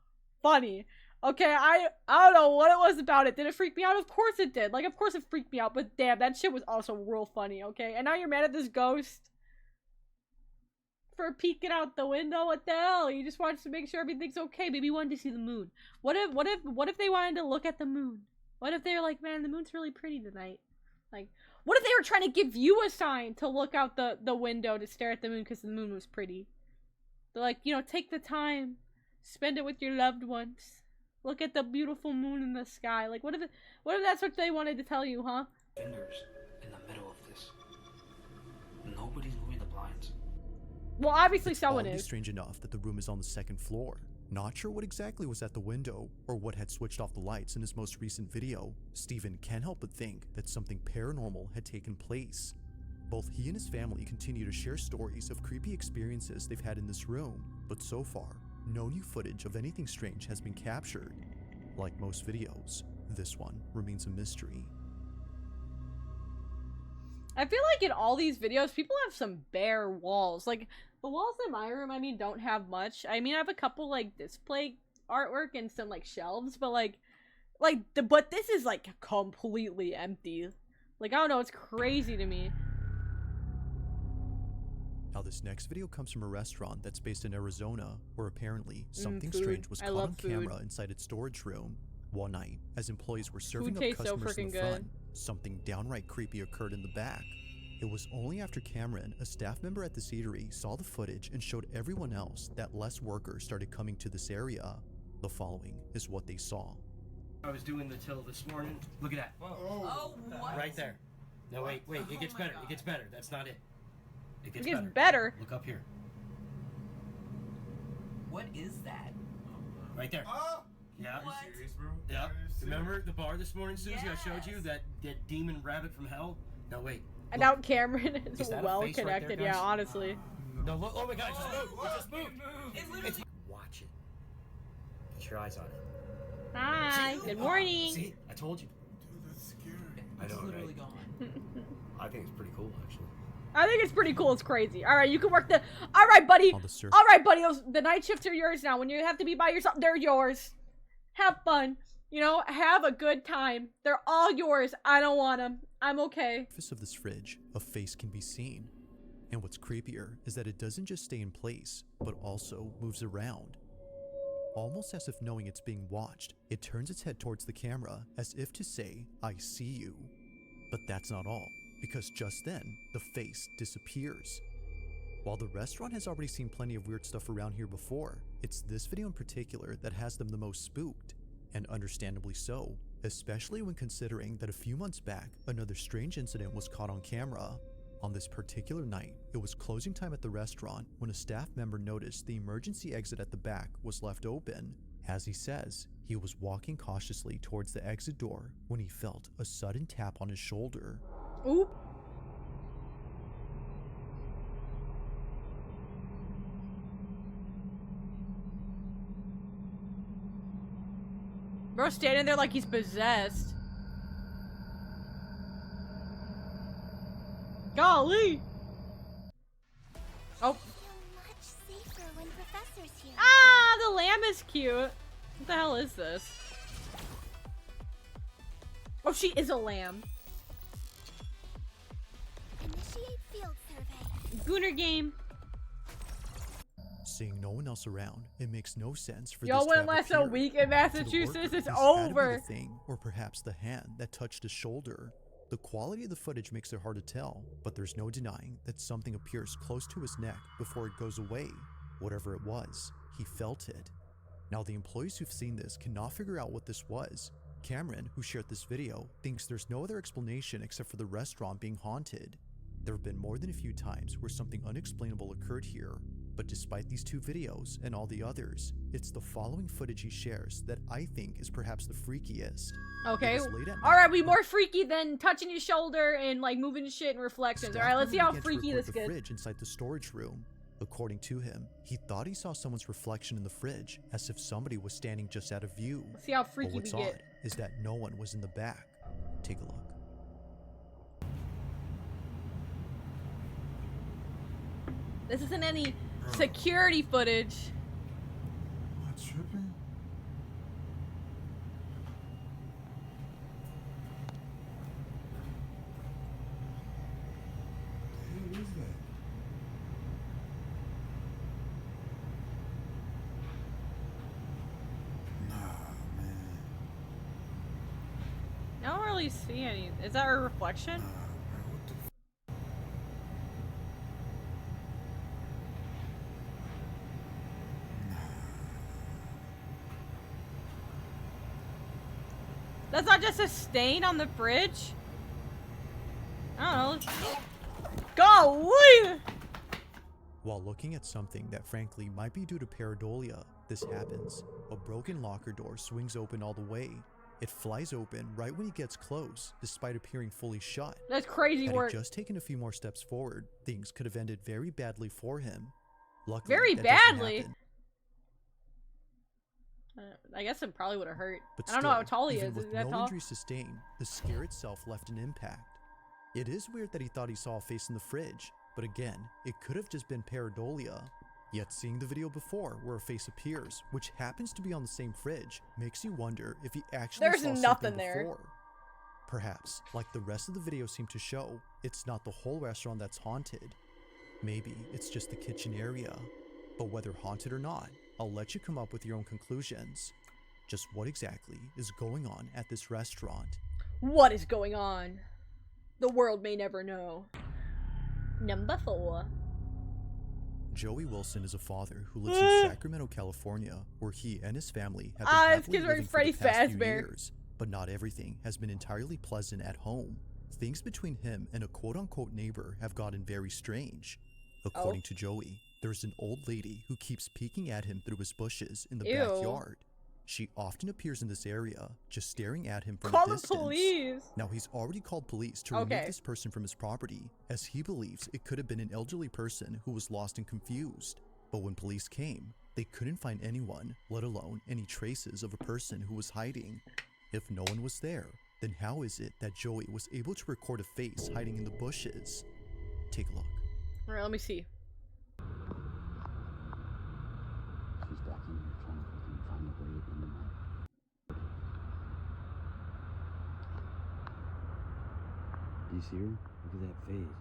funny. Okay, I don't know what it was about it. Did it freak me out? Of course it did. Like, of course it freaked me out, but damn, that shit was also real funny, okay? And now you're mad at this ghost for peeking out the window. What the hell? You just wanted to make sure everything's okay. Maybe you wanted to see the moon. What if they wanted to look at the moon? What if they were like, man, the moon's really pretty tonight? Like, what if they were trying to give you a sign to look out the window to stare at the moon because the moon was pretty? They're like, you know, take the time, spend it with your loved ones. Look at the beautiful moon in the sky. Like, what if that's what they wanted to tell you, huh? Fingers in the middle of this. Nobody's moving the blinds. Well, obviously it's someone oddly is. Strange enough that the room is on the second floor. Not sure what exactly was at the window or what had switched off the lights in his most recent video, Steven can't help but think that something paranormal had taken place. Both he and his family continue to share stories of creepy experiences they've had in this room, but so far, no new footage of anything strange has been captured. Like most videos, this one remains a mystery. I feel like in all these videos, people have some bare walls. Like, the walls in my room, I mean, don't have much. I mean, I have a couple, like, display artwork and some, like, shelves, but, but this is, like, completely empty. Like, I don't know, it's crazy to me. Now, this next video comes from a restaurant that's based in Arizona, where apparently something food. strange was I caught love on food. camera inside its storage room. One night, as employees were serving up tastes so customers in freaking the front, good. something downright creepy occurred in the back. It was only after Cameron, a staff member at the eatery, saw the footage and showed everyone else that less workers started coming to this area. The following is what they saw. I was doing the till this morning. Look at that. Oh, what? Right there. No, wait, it gets better. It gets better. That's not it. It gets better. Look up here. What is that? Right there. Yeah. What? Serious, bro? Yeah. Remember the bar this morning, Susie? I showed you that demon rabbit from hell. No, wait. And now Cameron is that a well face right connected, there, yeah, guys? honestly. No, look. Oh my God! It just moved. It just moved. It literally. Watch it. Get your eyes on it. Hi, good morning. See, I told you. Dude, that's scary. I know, literally right? gone. I think it's pretty cool, actually. I think it's pretty cool. It's crazy. All right, you can work the. All right, buddy. On the surface. All right, buddy. The night shifts are yours now. When you have to be by yourself, they're yours. Have fun. You know, have a good time. They're all yours. I don't want them. I'm okay. Surface of this fridge, a face can be seen. And what's creepier is that it doesn't just stay in place, but also moves around. Almost as if knowing it's being watched, it turns its head towards the camera as if to say, I see you. But that's not all, because just then, the face disappears. While the restaurant has already seen plenty of weird stuff around here before, it's this video in particular that has them the most spooked. And understandably so, especially when considering that a few months back, another strange incident was caught on camera. On this particular night, it was closing time at the restaurant when a staff member noticed the emergency exit at the back was left open. As he says, he was walking cautiously towards the exit door when he felt a sudden tap on his shoulder. Ooh. Bro standing there like he's possessed. Golly! Oh. Much safer when Professor's here. Ah, the lamb is cute. What the hell is this? Oh, she is a lamb. Initiate field survey. Gooner game. Seeing no one else around, it makes no sense for Y'all this to wouldn't have last a appeared. week in To the Massachusetts. worker, It's this had to be over. the thing, or perhaps the hand that touched his shoulder. The quality of the footage makes it hard to tell, but there's no denying that something appears close to his neck before it goes away. Whatever it was, he felt it. Now, the employees who've seen this cannot figure out what this was. Cameron, who shared this video, thinks there's no other explanation except for the restaurant being haunted. There have been more than a few times where something unexplainable occurred here, but despite these two videos and all the others, it's the following footage he shares that I think is perhaps the freakiest. Okay. It was late at night. Alright, we more freaky than touching his shoulder and like moving shit and reflections. Staff Alright, let's see how member began to freaky record this the gets. fridge inside the storage room. According to him, he thought he saw someone's reflection in the fridge, as if somebody was standing just out of view. Let's see how freaky but what's we get. odd is that no one was in the back. Take a look. This isn't any security footage. Am I tripping? What is that? Nah, man. I don't really really see any. Is that her reflection? That's not just a stain on the fridge? I don't know. Golly! While looking at something that frankly might be due to pareidolia, this happens. A broken locker door swings open all the way. It flies open right when he gets close, despite appearing fully shut. That's crazy work. Had he just taken a few more steps forward, things could have ended very badly for him. Luckily, Very that doesn't badly. happen. I guess it probably would have hurt. But I don't know how tall he even is. with Is that no tall? injury sustained, the scare itself left an impact. It is weird that he thought he saw a face in the fridge, but again, it could have just been pareidolia. Yet seeing the video before where a face appears, which happens to be on the same fridge, makes you wonder if he actually There's saw nothing something there. before. Perhaps, like the rest of the video seemed to show, it's not the whole restaurant that's haunted. Maybe it's just the kitchen area. But whether haunted or not, I'll let you come up with your own conclusions. Just what exactly is going on at this restaurant? What is going on? The world may never know. Number 4. Joey Wilson is a father who lives in Sacramento, California, where he and his family have been This happily kid's wearing living for Freddy the past few Fazbear. years. But not everything has been entirely pleasant at home. Things between him and a quote-unquote neighbor have gotten very strange. According to Joey, there's an old lady who keeps peeking at him through his bushes in the Ew. backyard. She often appears in this area, just staring at him from Call a the distance. police. Now, he's already called police to remove this person from his property, as he believes it could have been an elderly person who was lost and confused. But when police came, they couldn't find anyone, let alone any traces of a person who was hiding. If no one was there, then how is it that Joey was able to record a face hiding in the bushes? Take a look. Alright, let me see. She's back in here trying to fucking find a way into my... Do you see her? Look at that face.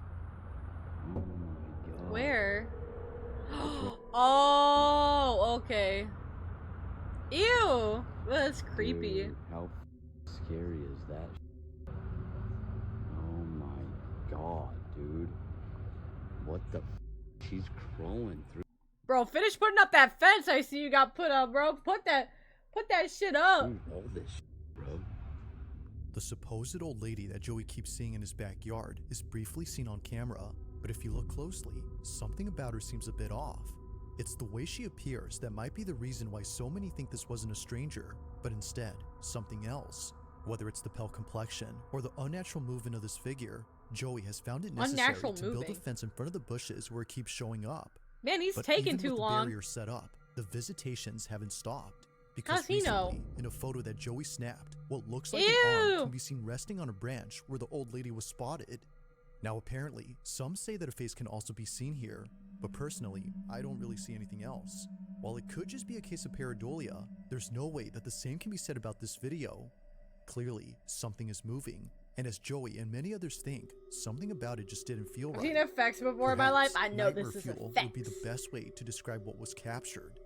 Oh my god. Where? Oh, okay. Ew! That's creepy. Dude, how scary is that? Oh my god, dude. What the She's crawling through. Bro, finish putting up that fence I see you got put up, bro. Put that shit up. All this shit, bro. The supposed old lady that Joey keeps seeing in his backyard is briefly seen on camera, but if you look closely, something about her seems a bit off. It's the way she appears that might be the reason why so many think this wasn't a stranger, but instead, something else. Whether it's the pale complexion or the unnatural movement of this figure, Joey has found it necessary to build a fence in front of the bushes where it keeps showing up. Man, he's But taking even too with long. the barrier set up, the visitations haven't stopped. Because How's he know? recently, in a photo that Joey snapped, what looks like Ew! an arm can be seen resting on a branch where the old lady was spotted. Now apparently, some say that a face can also be seen here, but personally, I don't really see anything else. While it could just be a case of pareidolia, there's no way that the same can be said about this video. Clearly, something is moving, and as Joey and many others think, something about it just didn't feel right. I've seen effects before in my life. I know Nightmare this is fuel effects. would be the best way to describe what was captured.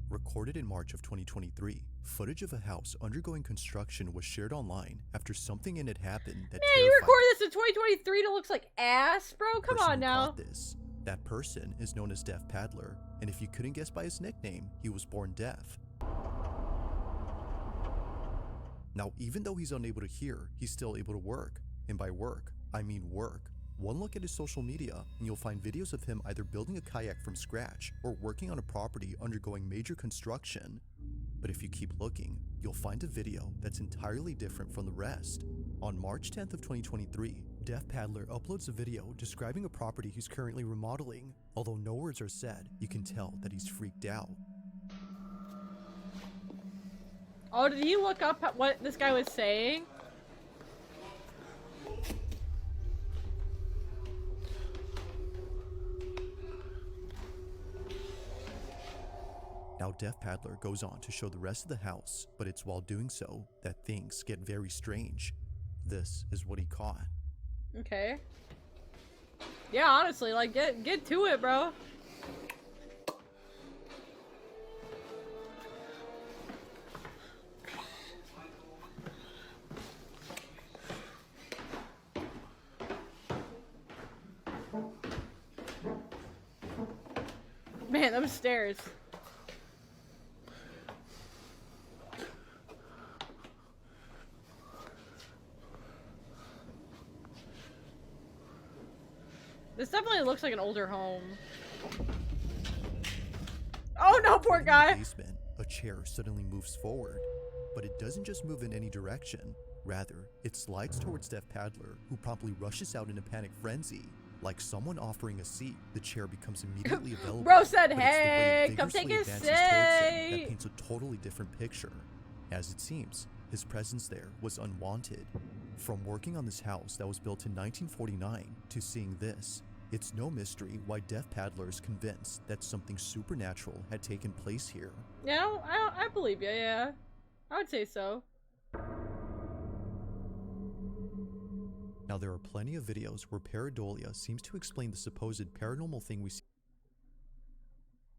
Recorded in March of 2023, footage of a house undergoing construction was shared online after something in it happened that Man, you recorded this in 2023 and it looks like ass, bro. Come on now. this. That person is known as Deaf Paddler, and if you couldn't guess by his nickname, he was born deaf. Now, even though he's unable to hear, he's still able to work. And by work, I mean work. One look at his social media, and you'll find videos of him either building a kayak from scratch or working on a property undergoing major construction. But if you keep looking, you'll find a video that's entirely different from the rest. On March 10th of 2023, Deaf Paddler uploads a video describing a property he's currently remodeling. Although no words are said, you can tell that he's freaked out. Oh, did he look up at what this guy was saying? Now Deaf Paddler goes on to show the rest of the house, but it's while doing so that things get very strange. This is what he caught. Okay. Yeah, honestly, like get to it, bro. Man, those stairs. This definitely looks like an older home. Oh no, poor guy! In the basement, a chair suddenly moves forward, but it doesn't just move in any direction. Rather, it slides towards Deaf Paddler, who promptly rushes out in a panic frenzy. Like someone offering a seat, the chair becomes immediately available. Bro said, but it's the way hey, it come take a vigorously advances towards him seat. that paints a totally different picture. As it seems, his presence there was unwanted. From working on this house that was built in 1949 to seeing this, it's no mystery why Deaf Paddler is convinced that something supernatural had taken place here. Yeah, I believe you, yeah. I would say so. Now, there are plenty of videos where pareidolia seems to explain the supposed paranormal thing we see.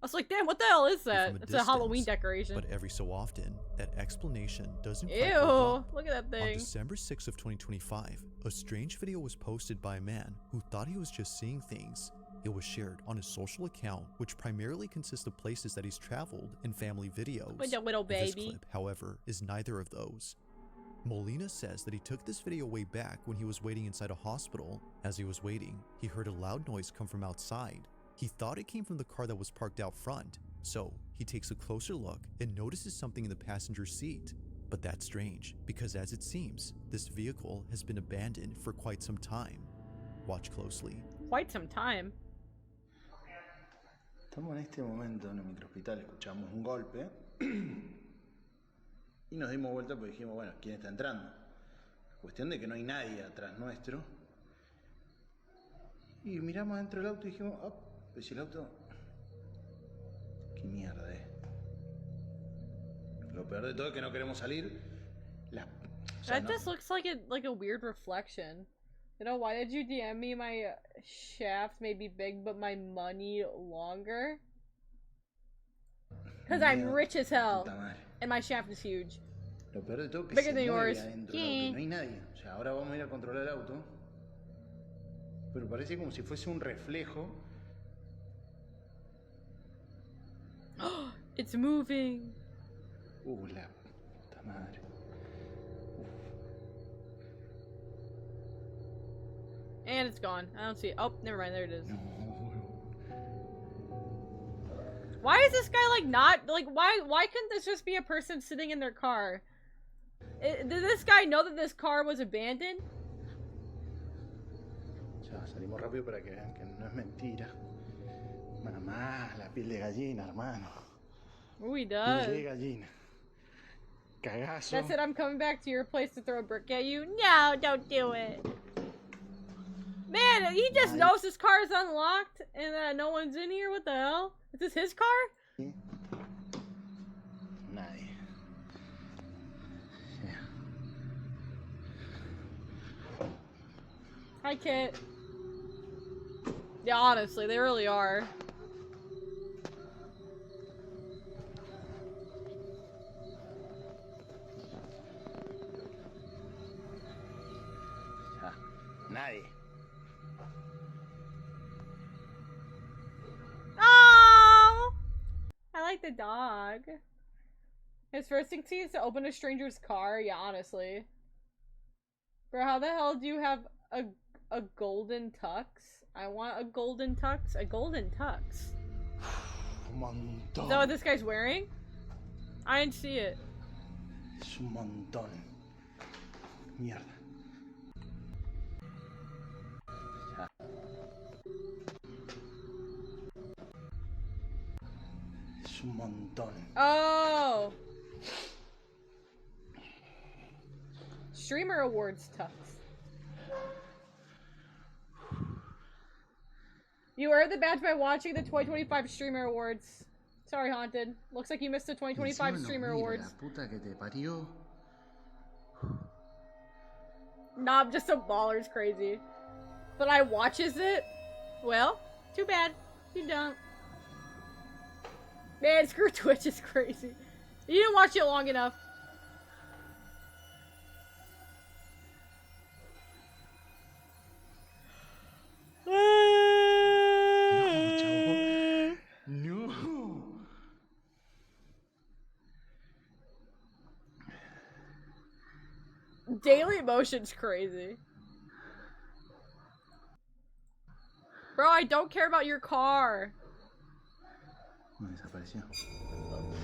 I was like, damn, what the hell is that? From It's distance, a Halloween decoration. But every so often, that explanation doesn't quite Ew, hold up. look at that thing. On December 6th of 2025, a strange video was posted by a man who thought he was just seeing things. It was shared on his social account, which primarily consists of places that he's traveled and family videos. With a little This baby. clip, however, is neither of those. Molina says that he took this video way back when he was waiting inside a hospital. As he was waiting, he heard a loud noise come from outside. He thought it came from the car that was parked out front, so he takes a closer look and notices something in the passenger seat. But that's strange, because as it seems, this vehicle has been abandoned for quite some time. Watch closely. Quite some time. Estamos en este momento en el microhospital, escuchamos un golpe y nos dimos vuelta porque dijimos, bueno, ¿quién está entrando? Cuestión de que no hay nadie atrás nuestro. Y miramos dentro del auto y dijimos, oh, pues si el auto... ¿Qué mierda es? Lo peor de todo es que no queremos salir. That just looks like a weird reflection. You know, why did you DM me my shaft may be big but my money longer? Because I'm rich as hell. And my shaft is huge. Lo peor de todo es que Bigger se than mueve yours. adentro del auto y no hay nadie. O sea, ahora vamos a ir a controlar el auto. Pero parece como si fuese un reflejo. It's moving. La puta madre. And it's gone. I don't see it. Oh, never mind. There it is. Why is this guy like not like why couldn't this just be a person sitting in their car? Did this guy know that this car was abandoned? Ya, salimos rápido para que vean que no es mentira. Mamá, la piel de gallina, hermano. Oh, he does. Piel de gallina. Cagazo. That's it. I'm coming back to your place to throw a brick at you. No, don't do it. Man, he just knows his car is unlocked and that no one's in here. What the hell? Is this his car? Nadie. Yeah. Hi, Kit. Yeah, honestly, they really are. Nadie. Oh, I like the dog. His first instinct is to open a stranger's car. Yeah, honestly. Bro, how the hell do you have a golden tux? I want a golden tux. A golden tux. Is that what this guy's wearing? I didn't see it. Es un montón. Mierda. Es un montón. Oh! Streamer Awards tux. You earned the badge by watching the 2025 Streamer Awards. Sorry, Haunted. Looks like you missed the 2025 Streamer Awards. La puta que te parió. Nah, I'm just a baller's crazy. But I watches it? Well, too bad. You don't. Man, screw Twitch is crazy. You didn't watch it long enough. No. Daily Motion's crazy. Bro, I don't care about your car.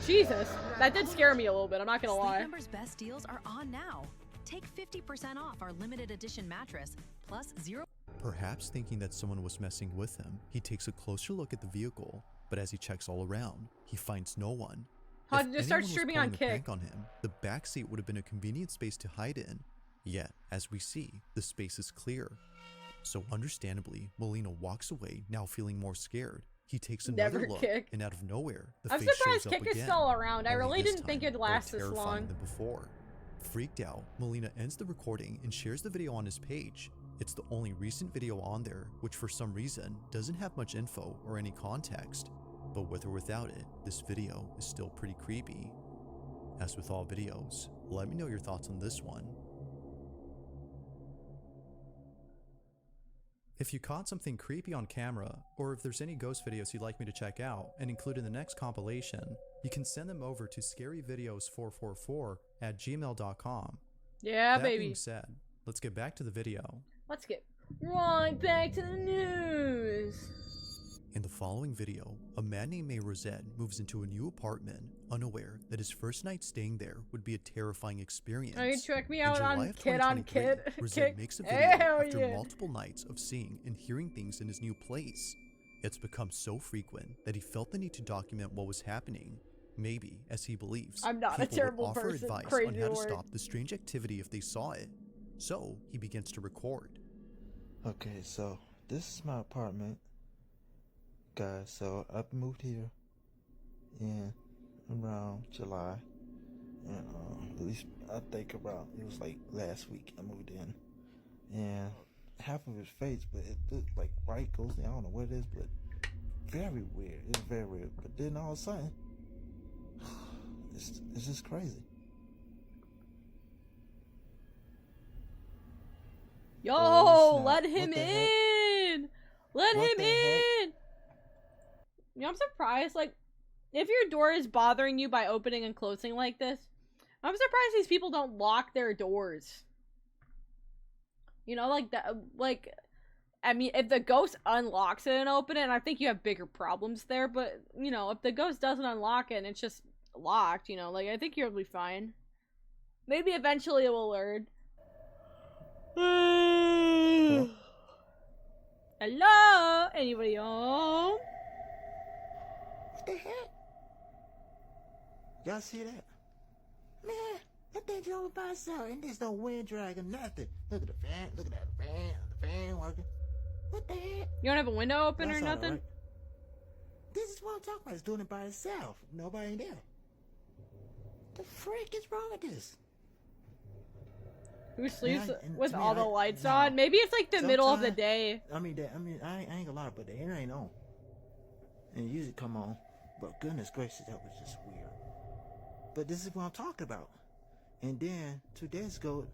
Jesus, that did scare me a little bit, I'm not gonna lie. Sleep Number's best deals are on now. Take 50% off our limited edition mattress, plus 0. Perhaps thinking that someone was messing with him, he takes a closer look at the vehicle, but as he checks all around, he finds no one. How If did it start anyone was streaming pulling on a Kick? prank on him, the back seat would have been a convenient space to hide in. Yet, as we see, the space is clear. So understandably, Melina walks away, now feeling more scared. He takes another Never look, Kick. and out of nowhere, the I'm face surprised shows up Kick is again. still around. I Only really this didn't think time, it'd more last this terrifying long. than before. Freaked out, Melina ends the recording and shares the video on his page. It's the only recent video on there, which for some reason doesn't have much info or any context. But with or without it, this video is still pretty creepy. As with all videos, let me know your thoughts on this one. If you caught something creepy on camera, or if there's any ghost videos you'd like me to check out and include in the next compilation, you can send them over to scaryvideos444@gmail.com. Yeah, that baby. being said, let's get back to the video. Let's get right back to the news. In the following video, a man named May Rosette moves into a new apartment, unaware that his first night staying there would be a terrifying experience. Oh, you check me In out July on of Kid on 2023, Kid. Rosette Kick. makes a video Hell after yeah. multiple nights of seeing and hearing things in his new place. It's become so frequent that he felt the need to document what was happening. Maybe, as he believes, I'm not a people terrible would offer person. advice Crazy on how to Lord. stop the strange activity if they saw it. So, he begins to record. Okay, so this is my apartment, guys. So I moved here in around July, and at least I think about it was like last week I moved in, and half of it's fades, but it looked like white ghostly. I don't know what it is, but very weird. It's very weird. But then all of a sudden, it's just crazy. Yo, Oh, snap. let him What the heck? in! Let What him the heck? in! You know, I'm surprised, like, if your door is bothering you by opening and closing like this, I'm surprised these people don't lock their doors. You know, like, that, like, I mean, if the ghost unlocks it and open it, I think you have bigger problems there, but, you know, if the ghost doesn't unlock it and it's just locked, you know, like, I think you'll be fine. Maybe eventually it will learn. Hello? Anybody home? What the heck? Y'all see that? Man, that thing drove by itself, and there's no wind drag or nothing. Look at the fan, look at that fan, the fan working. What the heck? You don't have a window open That's or all nothing? right. This is what I'm talking about. It's doing it by itself. Nobody in there. The frick is wrong with this? Who sleeps and with to me, all the I- lights no. on? Maybe it's like the middle of the Sometime- day. I mean, I ain't gonna lie, but the air ain't on. And it usually come on. But goodness gracious, that was just weird. But this is what I'm talking about. And then 2 days ago,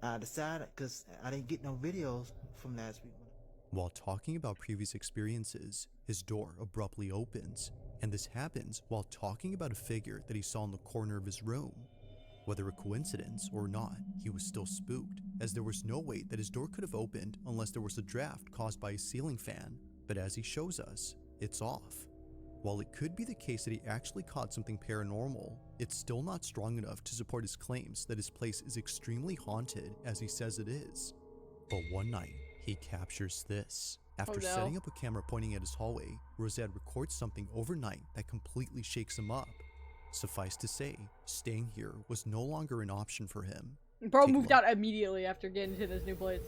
I decided, because I didn't get no videos from last week. While talking about previous experiences, his door abruptly opens, and this happens while talking about a figure that he saw in the corner of his room. Whether a coincidence or not, he was still spooked, as there was no way that his door could have opened unless there was a draft caused by a ceiling fan, but as he shows us, it's off. While it could be the case that he actually caught something paranormal, it's still not strong enough to support his claims that his place is extremely haunted as he says it is. But one night, he captures this. After no. setting up a camera pointing at his hallway, Rosette records something overnight that completely shakes him up. Suffice to say, staying here was no longer an option for him. Bro Take a moved look. out immediately after getting to this new place.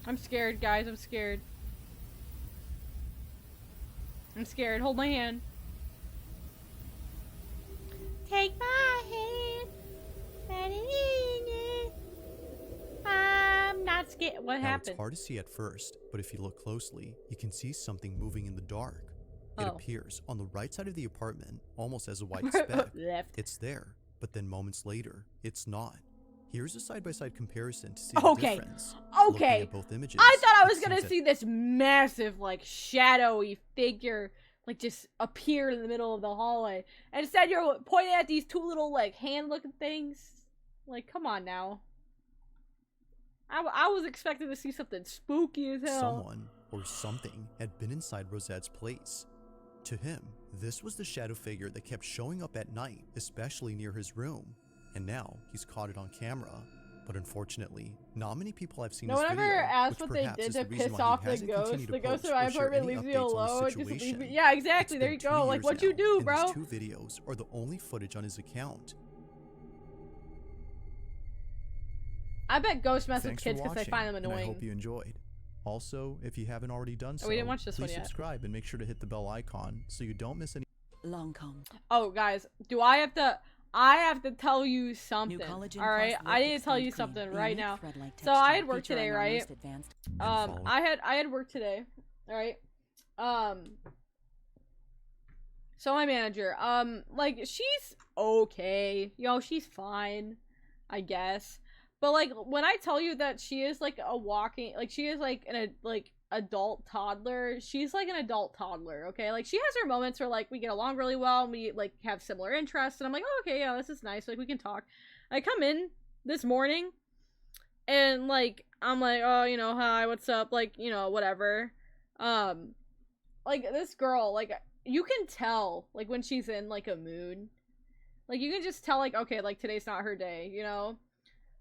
I'm scared, guys. I'm scared. I'm scared. Hold my hand. Take my hand. Let it in. I'm not scared. What Now, happened? it's hard to see at first, but if you look closely, you can see something moving in the dark. It Oh. appears on the right side of the apartment, almost as a white speck. Left. It's there, but then moments later, it's not. Here's a side-by-side comparison to see the Okay. difference. Okay. Looking at both images, I thought I was it gonna seems that see this massive, like, shadowy figure, like, just appear in the middle of the hallway. And instead, you're pointing at these two little, like, hand-looking things. Like, come on now. I was expecting to see something spooky as hell. someone or something had been inside Rosette's place. To him, this was the shadow figure that kept showing up at night, especially near his room. And now he's caught it on camera. But unfortunately, not many people have seen No this one video, ever asked which what they perhaps did is to the reason piss why he off the hasn't ghost. continued to The ghost post in my or share apartment any leaves me updates on the alone. Just leave situation. me. Yeah, exactly. It's There been you 2 go. Like, years what you now, do, and bro? these 2 videos are the only footage on his account. I bet ghosts mess with Thanks for kids because they watching, find them and I annoying. hope you enjoyed. Also, if you haven't already done so, we didn't watch this one please yet. subscribe and make sure to hit the bell icon so you don't miss any. Oh, guys, I have to tell you something. All right, I need to tell you something right now. So I had work today, right? I had work today. All right. So my manager, like, she's okay. You know, she's fine, I guess. But like, when I tell you that she is like a walking, like, she is like adult toddler, she's like an adult toddler, okay? Like, she has her moments where, like, we get along really well and we, like, have similar interests, and I'm like, oh, okay, yeah, this is nice, like, we can talk. I come in this morning, and, like, I'm like, oh, you know, hi, what's up, like, you know, whatever. Like, this girl, like, you can tell, like, when she's in, like, a mood. Like, you can just tell, like, okay, like, today's not her day, you know?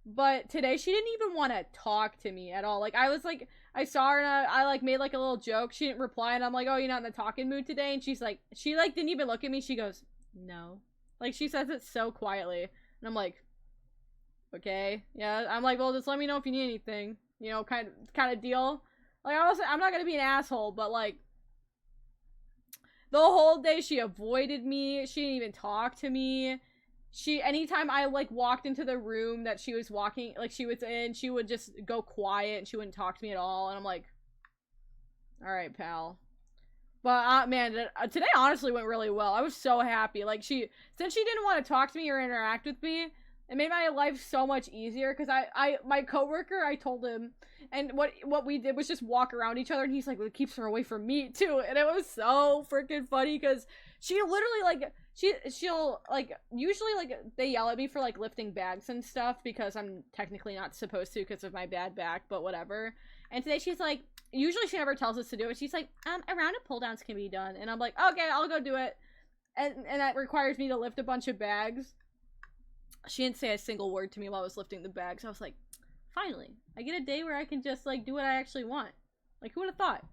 But today, she didn't even want to talk to me at all. Like, I was, like, I saw her and I like, made, like, a little joke. She didn't reply, and I'm like, oh, you're not in the talking mood today? And she's like, she, like, didn't even look at me. She goes, no. Like, she says it so quietly. And I'm like, okay. Yeah, I'm like, well, just let me know if you need anything. You know, kind of deal. Like, I'm not gonna be an asshole, but, like, the whole day she avoided me. She didn't even talk to me. Anytime I, like, walked into the room that she was walking, like, she was in, she would just go quiet and she wouldn't talk to me at all. And I'm like, alright, pal. But, man, today honestly went really well. I was so happy. Like, since she didn't want to talk to me or interact with me, it made my life so much easier. Because my coworker, I told him, and what we did was just walk around each other, and he's like, well, it keeps her away from me, too. And it was so freaking funny, because she literally, like, she'll, like, usually, like, they yell at me for, like, lifting bags and stuff, because I'm technically not supposed to because of my bad back, but whatever. And today she's like, usually she never tells us to do it. She's like, a round of pull downs can be done. And I'm like, okay, I'll go do it. And that requires me to lift a bunch of bags. She didn't say a single word to me while I was lifting the bags. I was like, finally, I get a day where I can just, like, do what I actually want. Like, who would have thought?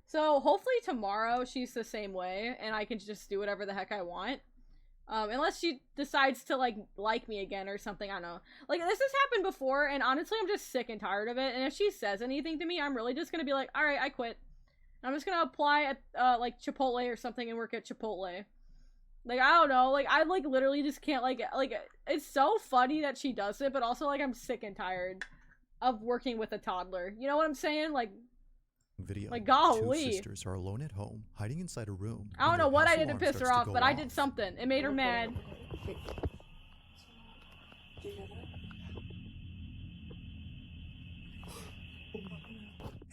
So hopefully tomorrow she's the same way, and I can just do whatever the heck I want. Unless she decides to, like me again or something, I don't know. Like, this has happened before, and honestly, I'm just sick and tired of it, and if she says anything to me, I'm really just gonna be like, alright, I quit. I'm just gonna apply at, like, Chipotle or something and work at Chipotle. Like, I don't know, like, I, like, literally just can't, like, it's so funny that she does it, but also, like, I'm sick and tired of working with a toddler. You know what I'm saying? Like, Video. Like, golly. Two sisters are alone at home, hiding inside a room. I don't know what I did to alarm piss her starts to off, go but I off. did something. It made her mad.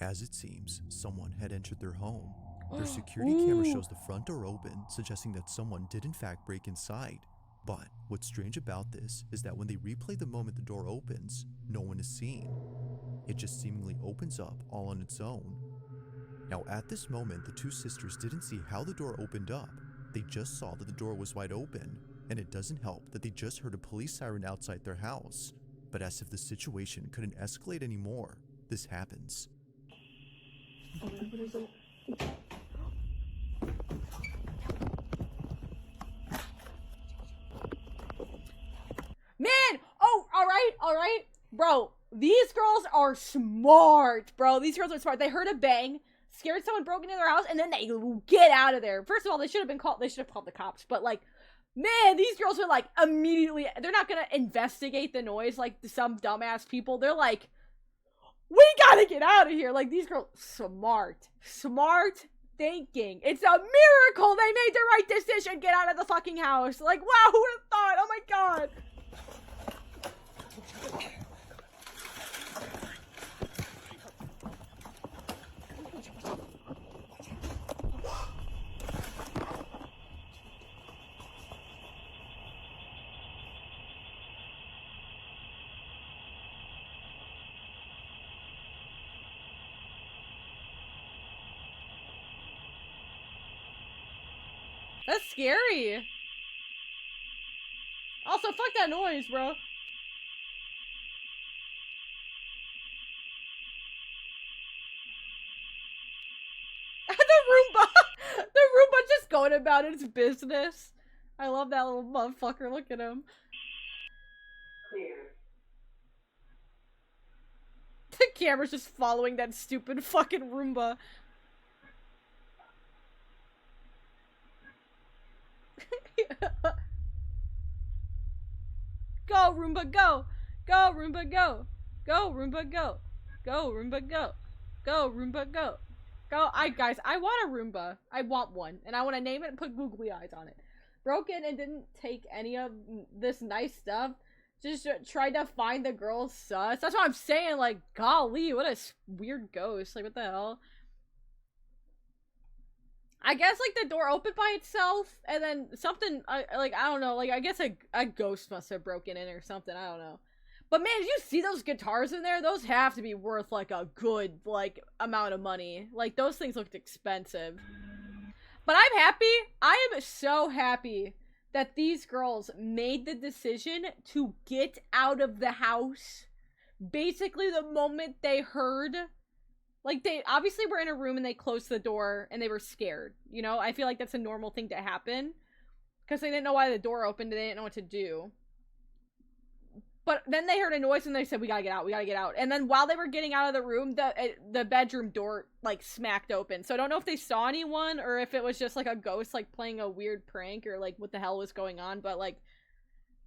As it seems, someone had entered their home. Their security camera shows the front door open, suggesting that someone did in fact break inside. But what's strange about this is that when they replay the moment the door opens, no one is seen. It just seemingly opens up all on its own. Now at this moment, the two sisters didn't see how the door opened up. They just saw that the door was wide open, and it doesn't help that they just heard a police siren outside their house. But as if the situation couldn't escalate anymore, this happens. Man! Oh, alright. Bro, these girls are smart, bro. These girls are smart. They heard a bang, scared someone broke into their house, and then they get out of there. First of all, they should have called the cops, but, like, man, these girls are, like, immediately, they're not gonna investigate the noise like some dumbass people. They're like, we gotta get out of here. Like, these girls, smart thinking. It's a miracle they made the right decision. Get out of the fucking house. Like, wow, who would have thought? Oh my god. That's scary. Also, fuck that noise, bro. The Roomba! The Roomba just going about its business. I love that little motherfucker. Look at him. Clear. The camera's just following that stupid fucking Roomba. Go, Roomba, go! Go, Roomba, go! Go, Roomba, go! Go, Roomba, go! Go, Roomba, go! Go, guys, I want a Roomba. I want one. And I want to name it and put googly eyes on it. Broken and didn't take any of this nice stuff. Just tried to find the girl's sus. That's what I'm saying, like, golly, what a weird ghost. Like, what the hell? I guess, like, the door opened by itself, and then something, like, I don't know, like, I guess a ghost must have broken in or something, I don't know. But man, did you see those guitars in there? Those have to be worth, like, a good, like, amount of money. Like, those things looked expensive. But I'm happy. I am so happy that these girls made the decision to get out of the house basically the moment they heard. Like, they obviously were in a room and they closed the door and they were scared, you know? I feel like that's a normal thing to happen because they didn't know why the door opened and they didn't know what to do. But then they heard a noise and they said, we gotta get out, we gotta get out. And then while they were getting out of the room, the bedroom door, like, smacked open. So I don't know if they saw anyone or if it was just, like, a ghost, like, playing a weird prank or, like, what the hell was going on. But, like,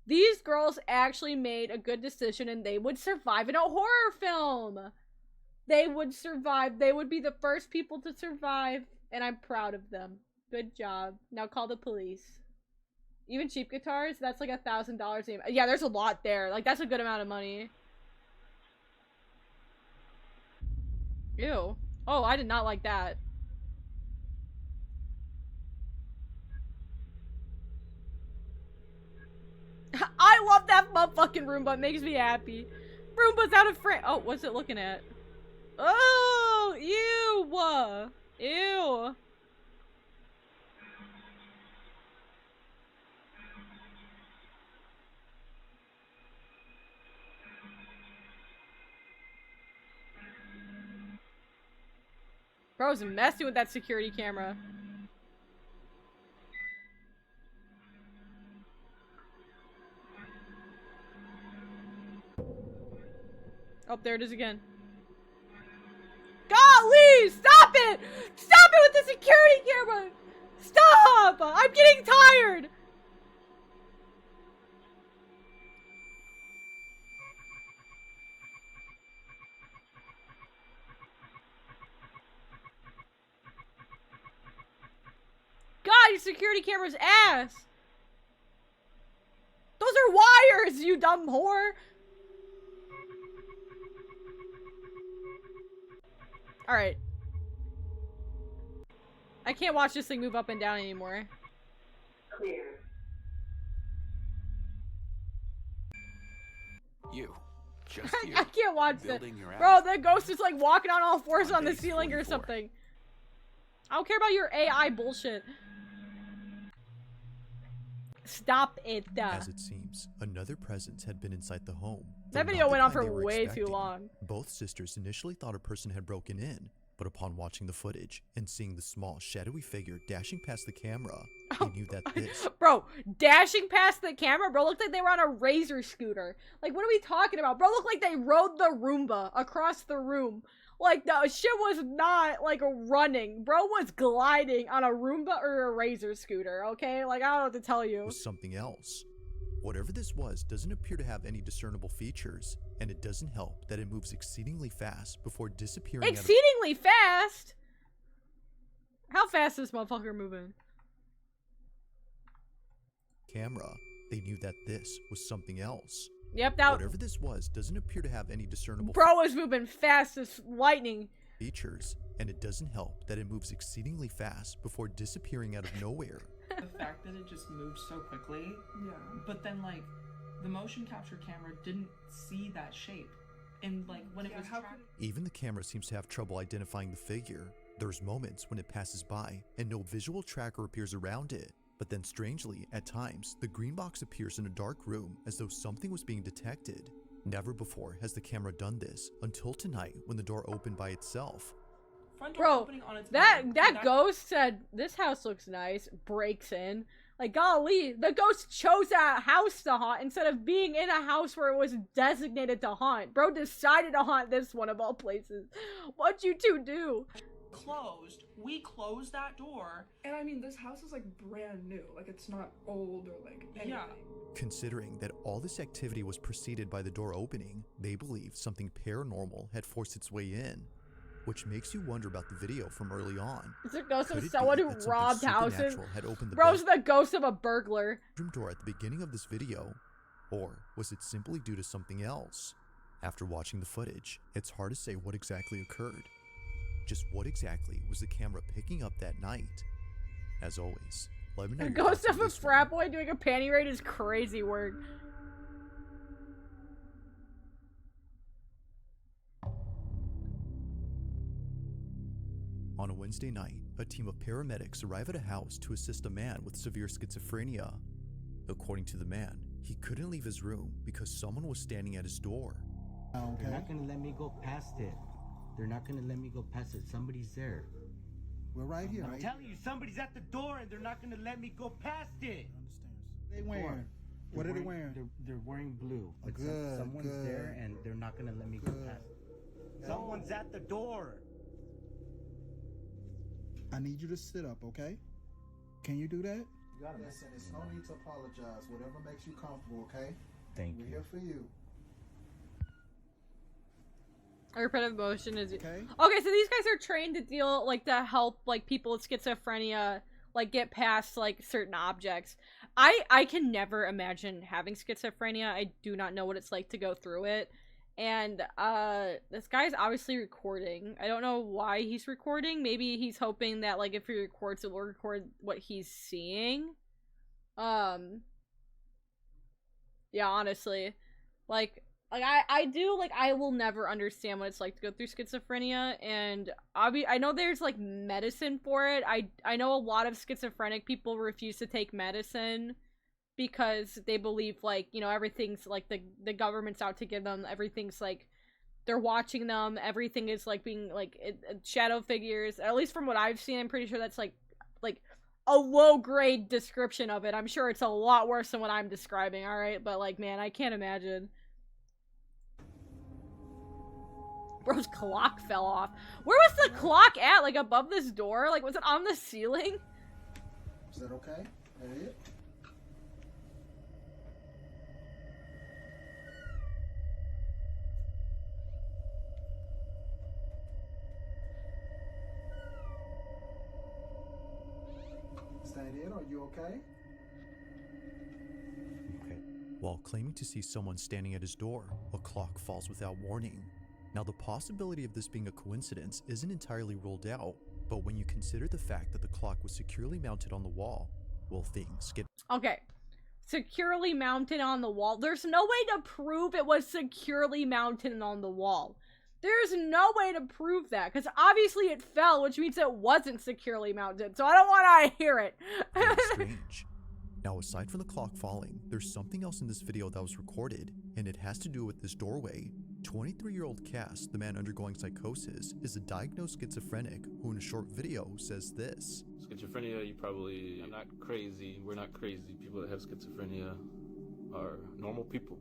these girls actually made a good decision and they would survive in a horror film. They would survive. They would be the first people to survive. And I'm proud of them. Good job. Now call the police. Even cheap guitars, that's like $1,000. Yeah, there's a lot there. Like, that's a good amount of money. Ew. Oh, I did not like that. I love that motherfucking Roomba. It makes me happy. Roomba's out of frame. Oh, what's it looking at? Oh, ew. Ew. Bro's messing with that security camera. Oh, there it is again. Golly! Stop it! Stop it with the security camera! Stop! I'm getting tired! God, your security camera's ass! Those are wires, you dumb whore! Alright. I can't watch this thing move up and down anymore. Clear. You. Just you. I can't watch this. Building your Bro, ass. the ghost is like walking on all fours on the base ceiling or 44. something. I don't care about your AI bullshit. Stop it. As it seems, another presence had been inside the home. That though video not went the on kind for they were way too expecting. long. Both sisters initially thought a person had broken in, but upon watching the footage and seeing the small, shadowy figure dashing past the camera, they knew that this... Bro, dashing past the camera, bro, looked like they were on a razor scooter. Like, what are we talking about? Bro, looked like they rode the Roomba across the room. Like, the shit was not, like, running. Bro was gliding on a Roomba or a razor scooter, okay? Like, I don't know what to tell you. was something else. Whatever this was doesn't appear to have any discernible features, and it doesn't help that it moves exceedingly fast before disappearing. Exceedingly fast? How fast is this motherfucker moving? Camera. They knew that this was something else. Yep, that. Whatever this was doesn't appear to have any discernible Bro was moving fast as lightning. Features, and it doesn't help that it moves exceedingly fast before disappearing out of nowhere. The fact that it just moved so quickly, but then like the motion capture camera didn't see that shape, and like when it was Even the camera seems to have trouble identifying the figure. There's moments when it passes by and no visual tracker appears around it. But then strangely, at times, the green box appears in a dark room as though something was being detected. Never before has the camera done this until tonight when the door opened by itself. Bro, that ghost said, "This house looks nice," breaks in. Like, golly, the ghost chose a house to haunt instead of being in a house where it was designated to haunt. Bro decided to haunt this one of all places. What'd you two do? closed, we closed that door. And I mean, this house is like brand new. Like, it's not old or like anything. Yeah. Considering that all this activity was preceded by the door opening, they believe something paranormal had forced its way in. Which makes you wonder about the video from early on. It's a ghost of someone who robbed houses. Had opened the Bro's the ghost of a burglar. Bedroom door at the beginning of this video, or was it simply due to something else? After watching the footage, it's hard to say what exactly occurred. Just what exactly was the camera picking up that night? As always, let me know. The ghost of a frat boy doing a panty raid is crazy work. On a Wednesday night, a team of paramedics arrive at a house to assist a man with severe schizophrenia. According to the man, he couldn't leave his room because someone was standing at his door. Okay. They're not gonna let me go past it. They're not gonna let me go past it. Somebody's there. We're right here. I'm telling you, somebody's at the door and they're not gonna let me go past it. They wearing? What are they wearing? They're wearing blue. But Good, someone's good. there and they're not gonna let me go past it. Someone's at the door. I need you to sit up, okay? Can you do that? You gotta listen. It's no need to apologize. Whatever makes you comfortable, okay? Thank you. We're here for you. A repetitive motion is okay. Okay, so these guys are trained to deal, like, to help, like, people with schizophrenia, like, get past, like, certain objects. I can never imagine having schizophrenia. I do not know what it's like to go through it. And, this guy's obviously recording. I don't know why he's recording. Maybe he's hoping that, like, if he records, it will record what he's seeing. Yeah, honestly. I will never understand what it's like to go through schizophrenia, and I know there's, like, medicine for it. I know a lot of schizophrenic people refuse to take medicine because they believe, like, you know, everything's, like, the government's out to give them, everything's, like, they're watching them, everything is, like, being, like, shadow figures. At least from what I've seen, I'm pretty sure that's, like, a low-grade description of it. I'm sure it's a lot worse than what I'm describing, alright? But, like, man, I can't imagine. Bro's clock fell off. Where was the clock at? Like, above this door? Like, was it on the ceiling? Is that okay? That it? Is that it? Are you okay? While claiming to see someone standing at his door, a clock falls without warning. Now, the possibility of this being a coincidence isn't entirely ruled out, but when you consider the fact that the clock was securely mounted on the wall, well, things get... Okay. Securely mounted on the wall. There's no way to prove it was securely mounted on the wall. There's no way to prove that, because obviously it fell, which means it wasn't securely mounted, so I don't want to hear it. Strange. Now, aside from the clock falling, there's something else in this video that was recorded, and it has to do with this doorway. 23-year-old Cass, the man undergoing psychosis, is a diagnosed schizophrenic who in a short video says this. Schizophrenia, I'm not crazy, we're not crazy. People that have schizophrenia are normal people.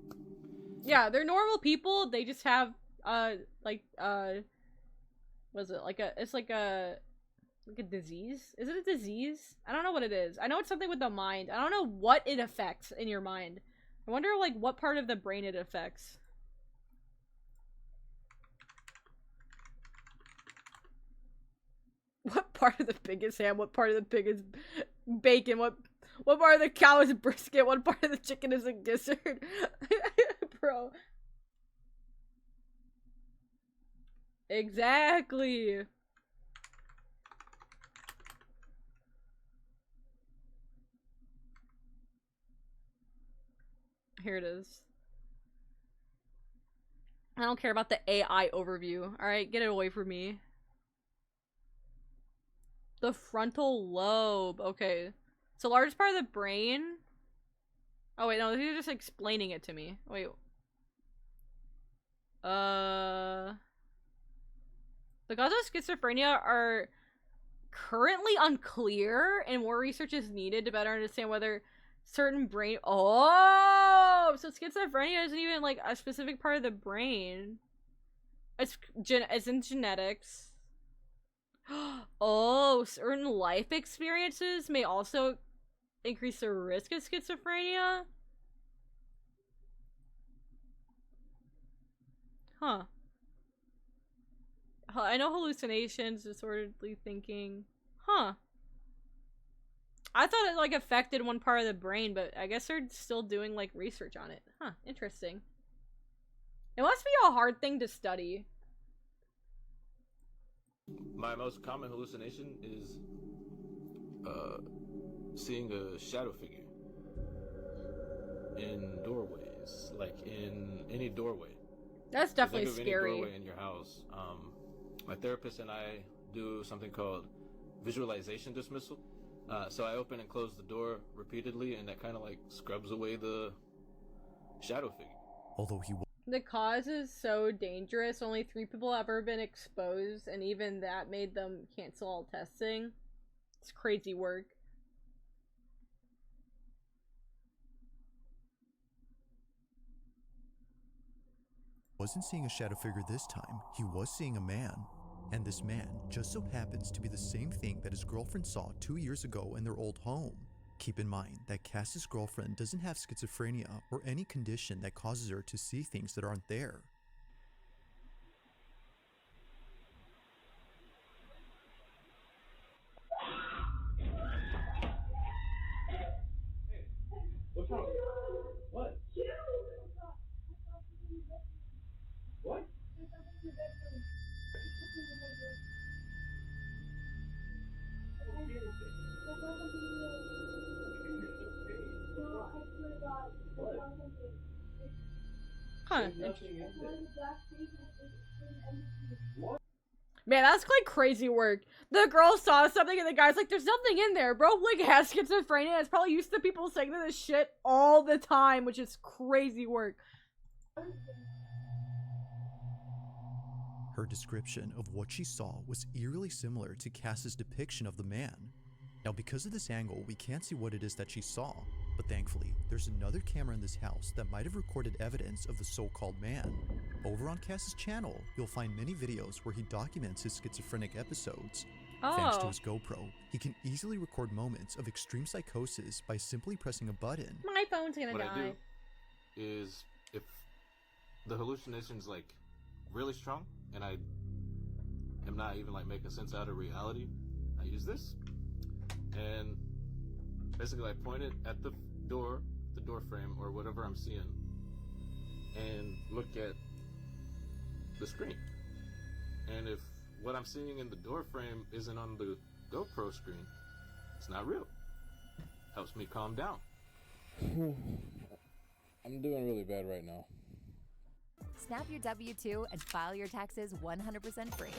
Yeah, they're normal people, they just have, it's like a disease? Is it a disease? I don't know what it is. I know it's something with the mind. I don't know what it affects in your mind. I wonder, like, what part of the brain it affects. What part of the pig is ham? What part of the pig is bacon? What part of the cow is brisket? What part of the chicken is a gizzard? GoPro. Exactly. Here it is. I don't care about the AI overview. Alright, get it away from me. The frontal lobe. Okay. It's the largest part of the brain. Oh wait, no, they're just explaining it to me. Wait. The causes of schizophrenia are currently unclear, and more research is needed to better understand whether certain brain— oh, so schizophrenia isn't even like a specific part of the brain. It's in genetics. Oh, certain life experiences may also increase the risk of schizophrenia? Huh. I know hallucinations, disorderly thinking. Huh. I thought it like affected one part of the brain, but I guess they're still doing like research on it. Huh, interesting. It must be a hard thing to study. My most common hallucination is seeing a shadow figure in doorways, like in any doorway. That's definitely so think of scary. Any doorway in your house. My therapist and I do something called visualization dismissal. So I open and close the door repeatedly, and that kind of like scrubs away the shadow figure. Although he The cause is so dangerous, only 3 people have ever been exposed, and even that made them cancel all testing. It's crazy work. wasn't seeing a shadow figure this time, he was seeing a man. And this man just so happens to be the same thing that his girlfriend saw 2 years ago in their old home. Keep in mind that Cass's girlfriend doesn't have schizophrenia or any condition that causes her to see things that aren't there. What's wrong? What? What? Huh. Man, that's like crazy work. The girl saw something and the guy's like, there's nothing in there, bro. Like, has schizophrenia. It's probably used to people saying this shit all the time, which is crazy work. Her description of what she saw was eerily similar to Cass's depiction of the man. Now, because of this angle, we can't see what it is that she saw, but thankfully, there's another camera in this house that might have recorded evidence of the so-called man. Over on Cass's channel, you'll find many videos where he documents his schizophrenic episodes. Thanks to his GoPro, he can easily record moments of extreme psychosis by simply pressing a button. My phone's gonna What die. I do is, if the hallucination's like really strong and I am not even like making sense out of reality, I use this, and basically I point it at the door frame or whatever I'm seeing, and look at the screen. And if what I'm seeing in the door frame isn't on the GoPro screen, it's not real. Helps me calm down. I'm doing really bad right now. Snap your W-2 and file your taxes 100% free.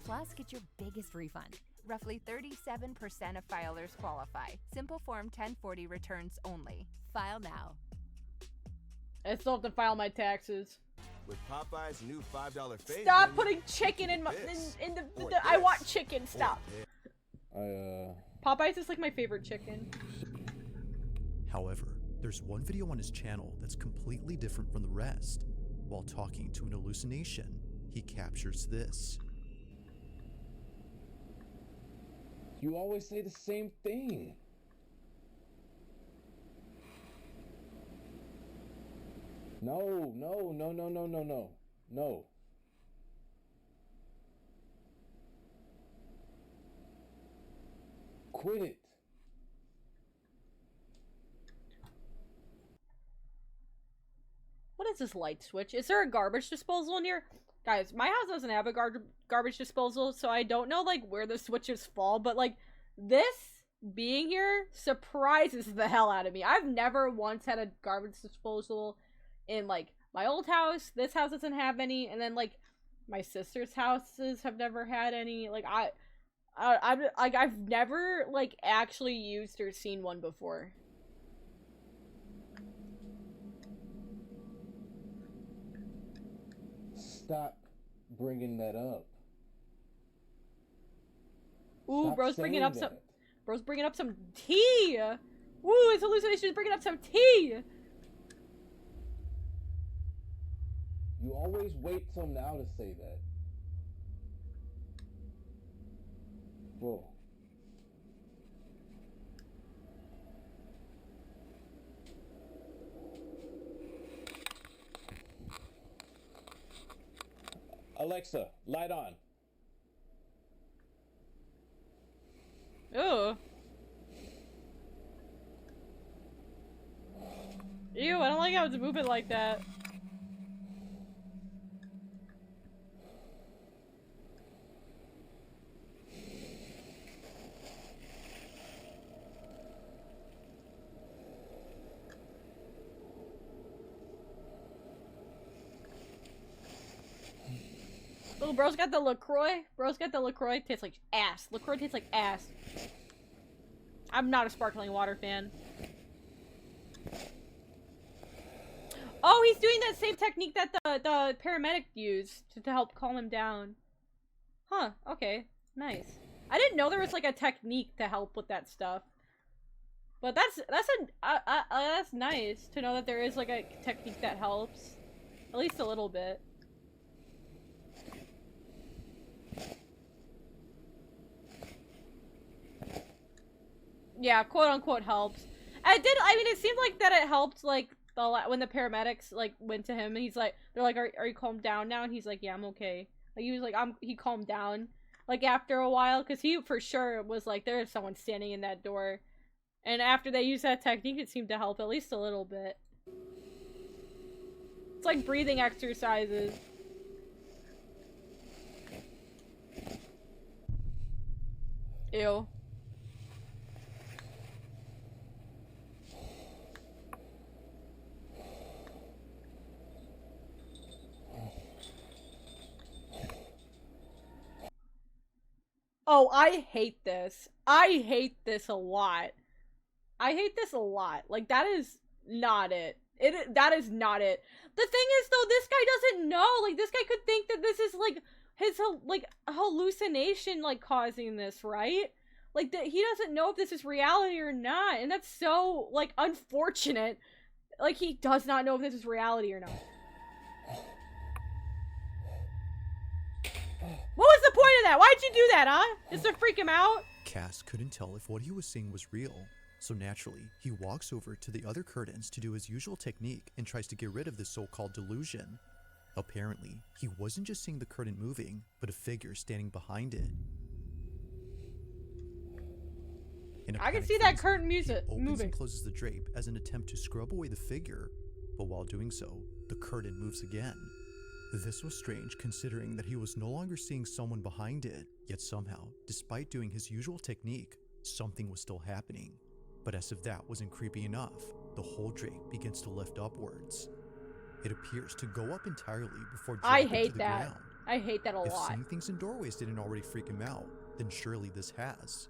Plus, get your biggest refund. Roughly 37% of filers qualify. Simple Form 1040 returns only. File now. I still have to file my taxes. With Popeye's new $5 fave Stop menu, putting chicken in my in the or I this, want chicken. Stop. I Popeyes is like my favorite chicken. However, there's one video on his channel that's completely different from the rest. While talking to an hallucination, he captures this. You always say the same thing. No. Quit it. What is this light switch? Is there a garbage disposal in here? Guys, my house doesn't have a garbage disposal, so I don't know, like, where the switches fall, but, like, this being here surprises the hell out of me. I've never once had a garbage disposal in, like, my old house. This house doesn't have any, and then, like, my sister's houses have never had any. Like, I've never, like, actually used or seen one before. Stop bringing that up. Ooh, Stop bro's bringing saying up that. some. Bro's bringing up some tea. Woo, his hallucination is bringing up some tea. You always wait till now to say that. Bro. Alexa, light on. Ooh. Ew, I don't like how it's moving like that. Oh, bro's got the LaCroix. Bro's got the LaCroix. Tastes like ass. LaCroix tastes like ass. I'm not a sparkling water fan. Oh, he's doing that same technique that the paramedic used to help calm him down. Huh, okay. Nice. I didn't know there was, like, a technique to help with that stuff. But that's nice to know that there is, like, a technique that helps. At least a little bit. Yeah, quote unquote helps. I mean, it seemed like that it helped, like, when the paramedics, like, went to him and he's like, they're like, are you calmed down now? And he's like, yeah, I'm okay. Like, he was like, he calmed down, like, after a while, because he for sure was like, there is someone standing in that door. And after they used that technique, it seemed to help at least a little bit. It's like breathing exercises. Ew. Oh, I hate this. I hate this a lot. I hate this a lot. Like, that is not it. That is not it. The thing is, though, this guy doesn't know. Like, this guy could think that this is, like, his, like, hallucination, like, causing this, right? Like, he doesn't know if this is reality or not. And that's so, like, unfortunate. Like, he does not know if this is reality or not. What was the point of that? Why'd you do that, huh? Just to freak him out? Cass couldn't tell if what he was seeing was real, so naturally, he walks over to the other curtains to do his usual technique and tries to get rid of this so-called delusion. Apparently, he wasn't just seeing the curtain moving, but a figure standing behind it. I can see that curtain he opens moving. and closes the drape as an attempt to scrub away the figure, but while doing so, the curtain moves again. This was strange considering that he was no longer seeing someone behind it, yet somehow, despite doing his usual technique, something was still happening. But as if that wasn't creepy enough, the whole drape begins to lift upwards. It appears to go up entirely before dropping to the ground. I hate that a lot. If seeing things in doorways didn't already freak him out, then surely this has.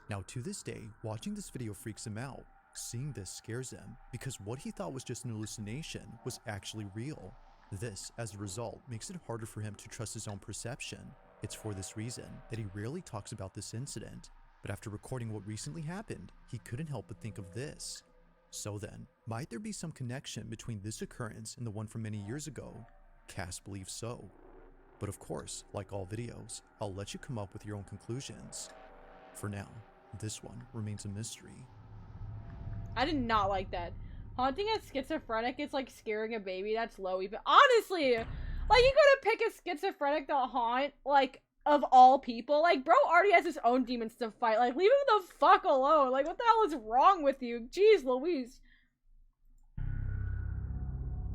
Now to this day, watching this video freaks him out. Seeing this scares him, because what he thought was just an hallucination was actually real. This, as a result, makes it harder for him to trust his own perception. It's for this reason that he rarely talks about this incident, but after recording what recently happened, he couldn't help but think of this. So then, might there be some connection between this occurrence and the one from many years ago? Cass believes so. But of course, like all videos, I'll let you come up with your own conclusions. For now, this one remains a mystery. I did not like that. Haunting a schizophrenic is like scaring a baby. That's low even. Honestly, like, you gotta pick a schizophrenic to haunt, like, of all people. Like, bro already has his own demons to fight. Like, leave him the fuck alone. Like, what the hell is wrong with you? Jeez Louise.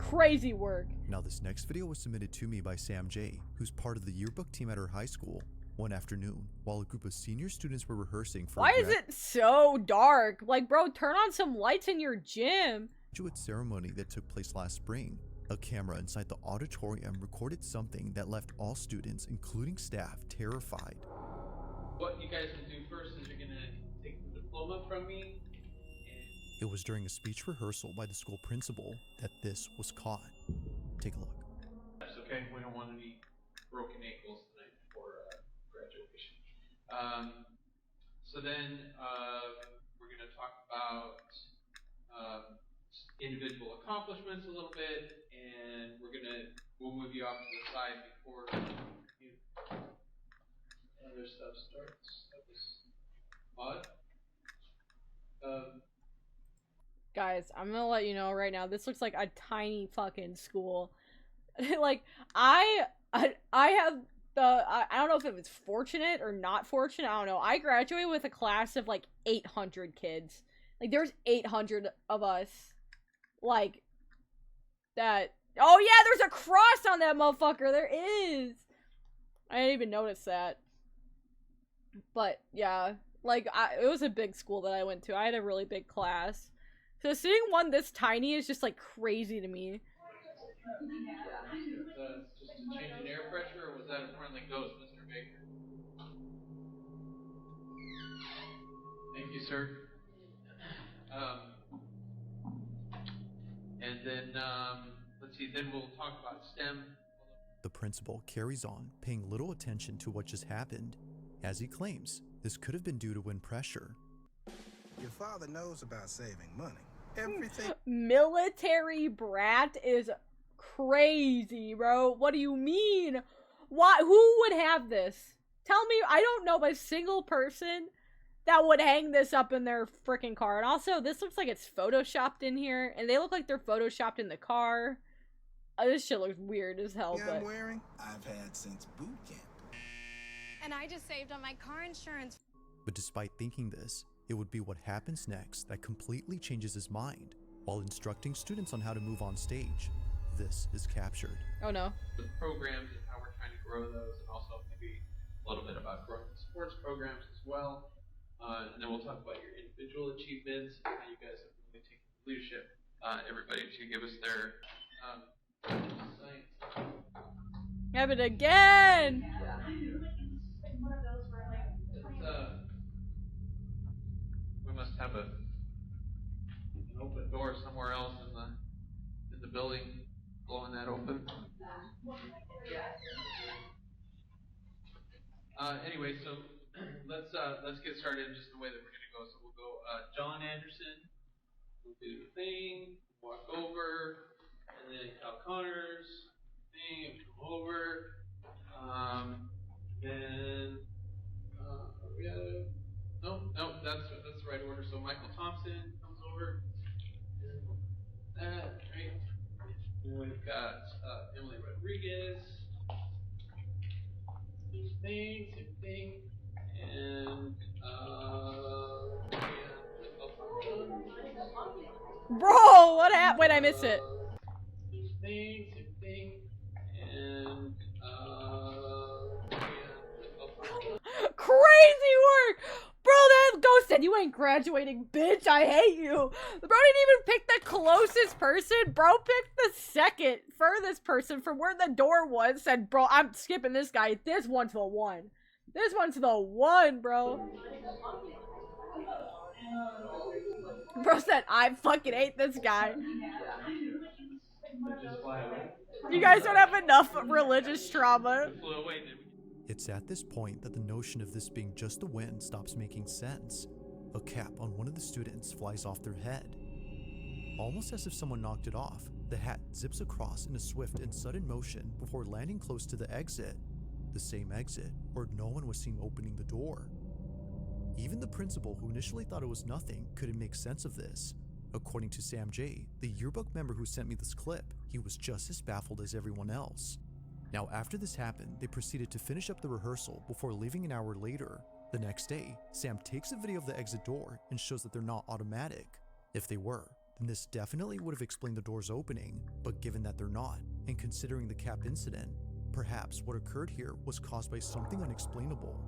Crazy work. Now this next video was submitted to me by Sam J, who's part of the yearbook team at her high school. One afternoon, while a group of senior students were rehearsing for Why is it so dark? Like, bro, turn on some lights in your gym. Graduate ceremony that took place last spring, a camera inside the auditorium recorded something that left all students, including staff, terrified. What you guys will do first is you're gonna take the diploma from me. It was during a speech rehearsal by the school principal that this was caught. Take a look. That's okay. We don't want any broken ankles tonight before graduation. So then we're going to talk about individual accomplishments a little bit, and we'll move you off to the side before other stuff starts. That was odd. Guys, I'm gonna let you know right now, this looks like a tiny fucking school. Like, I have I don't know if it was fortunate or not fortunate, I don't know. I graduated with a class of like 800 kids. Like, there's 800 of us. Like, that. Oh yeah, there's a cross on that motherfucker, there is! I didn't even notice that. But, yeah. Like, it was a big school that I went to. I had a really big class. So seeing one this tiny is just like crazy to me. Just a change in air pressure, or was that a friendly ghost, Mr. Baker? Thank you, sir. And then, let's see, then we'll talk about STEM. The principal carries on, paying little attention to what just happened. As he claims, this could have been due to wind pressure. Your father knows about saving money. Everything. Military brat is crazy, bro. What do you mean? Why? Who would have this? Tell me. I don't know a single person that would hang this up in their freaking car. And also, this looks like it's photoshopped in here, and they look like they're photoshopped in the car. This shit looks weird as hell. Yeah, but I'm wearing. I've had since boot camp. And I just saved on my car insurance. But despite thinking this, it would be what happens next that completely changes his mind. While instructing students on how to move on stage, this is captured. Oh no. The programs and how we're trying to grow those, and also maybe a little bit about growing the sports programs as well. And then we'll talk about your individual achievements and how you guys have really taken leadership. Everybody to give us their science. Have it again! We must have an open door somewhere else in the building, blowing that open. Anyway, so let's get started in just the way that we're gonna go. So we'll go John Anderson, we'll do the thing, walk over, and then Cal Connors, thing, come over, then we have. No, that's the right order. So Michael Thompson comes over. That, right. Then we've got Emily Rodriguez. Same thing. And Bro, what happened? Wait, I missed it. Same thing. And Crazy work! Bro, that ghost said, "You ain't graduating, bitch. I hate you." Bro didn't even pick the closest person. Bro picked the second furthest person from where the door was. Said, "Bro, I'm skipping this guy. This one's the one. This one's the one, bro." Bro said, "I fucking hate this guy." You guys don't have enough religious trauma. It's at this point that the notion of this being just the wind stops making sense. A cap on one of the students flies off their head. Almost as if someone knocked it off, the hat zips across in a swift and sudden motion before landing close to the exit. The same exit where no one was seen opening the door. Even the principal, who initially thought it was nothing, couldn't make sense of this. According to Sam J, the yearbook member who sent me this clip, he was just as baffled as everyone else. Now after this happened, they proceeded to finish up the rehearsal before leaving an hour later. The next day, Sam takes a video of the exit door and shows that they're not automatic. If they were, and this definitely would have explained the doors opening, but given that they're not, and considering the cap incident, perhaps what occurred here was caused by something unexplainable.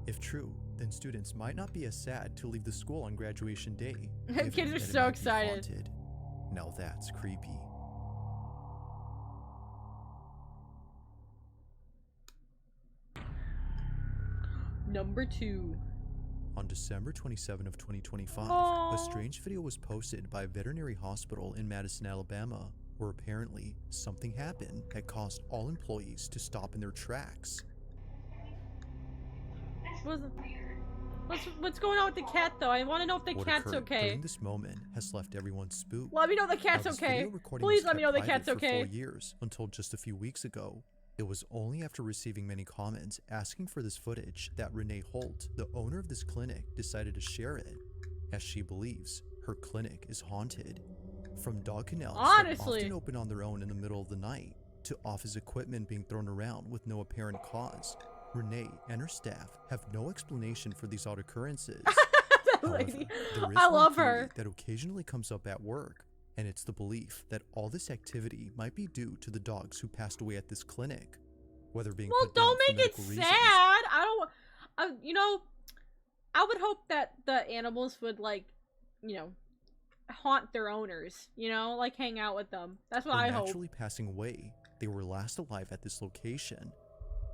If true, then students might not be as sad to leave the school on graduation day. Kids are so excited. Now that's creepy. Number 2. On December 27 of 2025, Aww. a strange video was posted by a veterinary hospital in Madison, Alabama, where apparently something happened that caused all employees to stop in their tracks. What's going on with the cat though? I want to know if the What cat's occurred okay. during this moment has left everyone spooked. Let me know the cat's Now, this okay. video recording Please was let me kept know the cat's private for okay. 4 years until just a few weeks ago. It was only after receiving many comments asking for this footage that Renee Holt, the owner of this clinic, decided to share it, as she believes her clinic is haunted. From dog kennels that often open on their own in the middle of the night, to office equipment being thrown around with no apparent cause, Renee and her staff have no explanation for these odd occurrences. However, there is I one love theory her. that occasionally comes up at work, and it's the belief that all this activity might be due to the dogs who passed away at this clinic, whether being Well, put down don't for make it medical sad. reasons. You know, I would hope that the animals would, like, you know, haunt their owners, you know, like hang out with them. That's what Or I hope. naturally passing away, they were last alive at this location.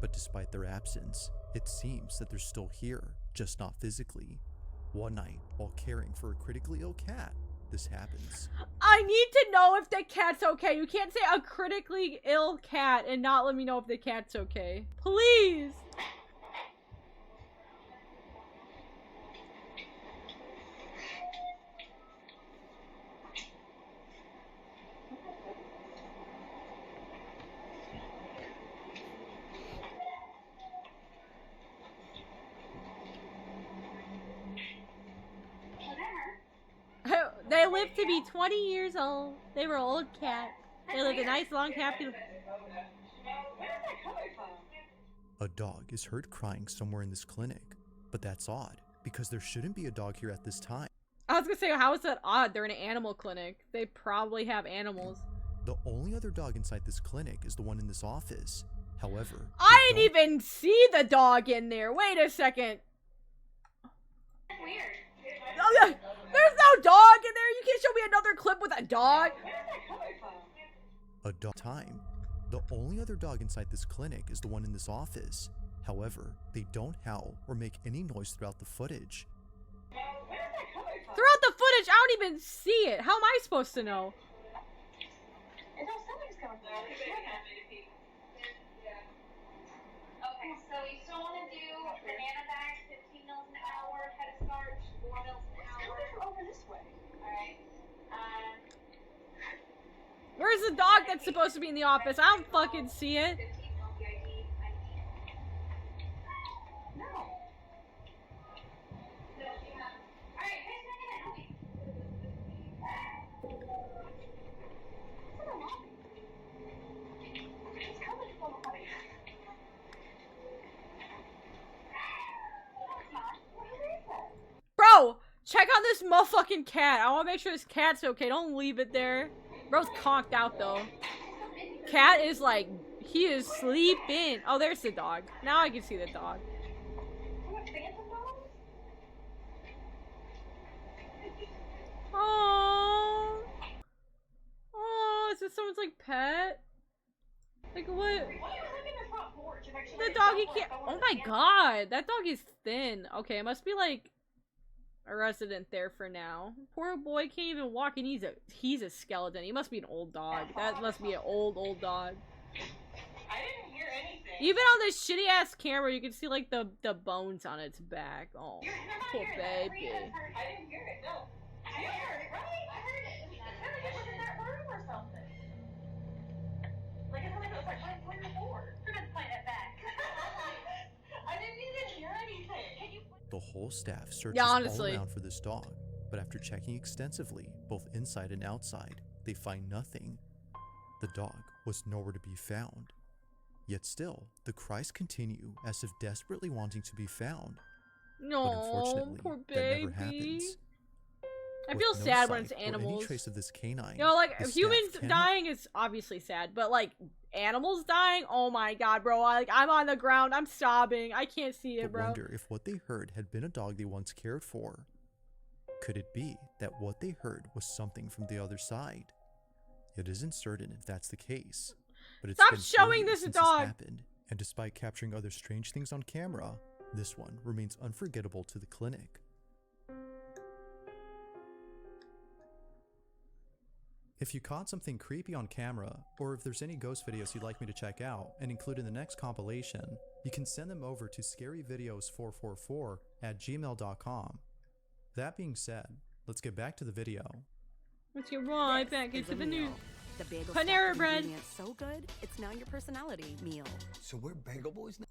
But despite their absence, it seems that they're still here, just not physically. One night, while caring for a critically ill cat, this happens. I need to know if the cat's okay. You can't say a critically ill cat and not let me know if the cat's okay. Please. They lived to be 20 years old. They were old cats. They lived a nice, long, happy life. A dog is heard crying somewhere in this clinic, but that's odd, because there shouldn't be a dog here at this time. I was gonna say, how is that odd? They're in an animal clinic. They probably have animals. The only other dog inside this clinic is the one in this office. However, I didn't even see the dog in there. Wait a second. Weird. Oh, yeah. There's no dog in there. You can't show me another clip with a dog. a dog time. The only other dog inside this clinic is the one in this office. However, they don't howl or make any noise throughout the footage. Throughout the footage, I don't even see it. How am I supposed to know? Okay, so we still want to do banana bags, 15 mils an hour, head of starch, 4 mils an hour. Over this way. Alright. Where's the dog that's supposed to be in the office? I don't fucking see it. Bro, check on this motherfucking cat. I want to make sure this cat's okay. Don't leave it there. Bro's conked out though. Cat is like, he is sleeping. Oh, there's the dog. Now I can see the dog. Oh, oh, is this someone's like pet? Like what? The doggy can't. Oh my god, that dog is thin. Okay, it must be like a resident there for now. Poor boy can't even walk, and he's a skeleton. He must be an old dog. That must be an old dog. I didn't hear anything. Even on this shitty ass camera, you can see like the bones on its back. Oh, poor baby. I didn't hear it. No. You heard it, right? I heard it. It was in that room or something. Like, it was like right where you're bored. We're gonna play it back. I didn't even hear anything. The whole staff searches Yeah, all honestly. around for this dog, but after checking extensively, both inside and outside, they find nothing. The dog was nowhere to be found. Yet still, the cries continue as if desperately wanting to be found. No, But unfortunately, poor that never baby. happens. I with feel no sad when sight it's or any animals. trace of this canine. You know, like the staff humans cannot dying is obviously sad, but like animals dying, oh my god, bro! I'm on the ground, I'm sobbing, I can't see it, but bro. wonder if what they heard had been a dog they once cared for. Could it be that what they heard was something from the other side? It isn't certain if that's the case, but it's Stop been 4 showing years this since dog. this happened, and despite capturing other strange things on camera, this one remains unforgettable to the clinic. If you caught something creepy on camera, or if there's any ghost videos you'd like me to check out and include in the next compilation, you can send them over to scaryvideos444@gmail.com. That being said, let's get back to the video. Let's get right back This into is the a news. meal. The bagel Panera stuffed bread. ingredients so good, it's now your personality meal. So we're bagel boys now?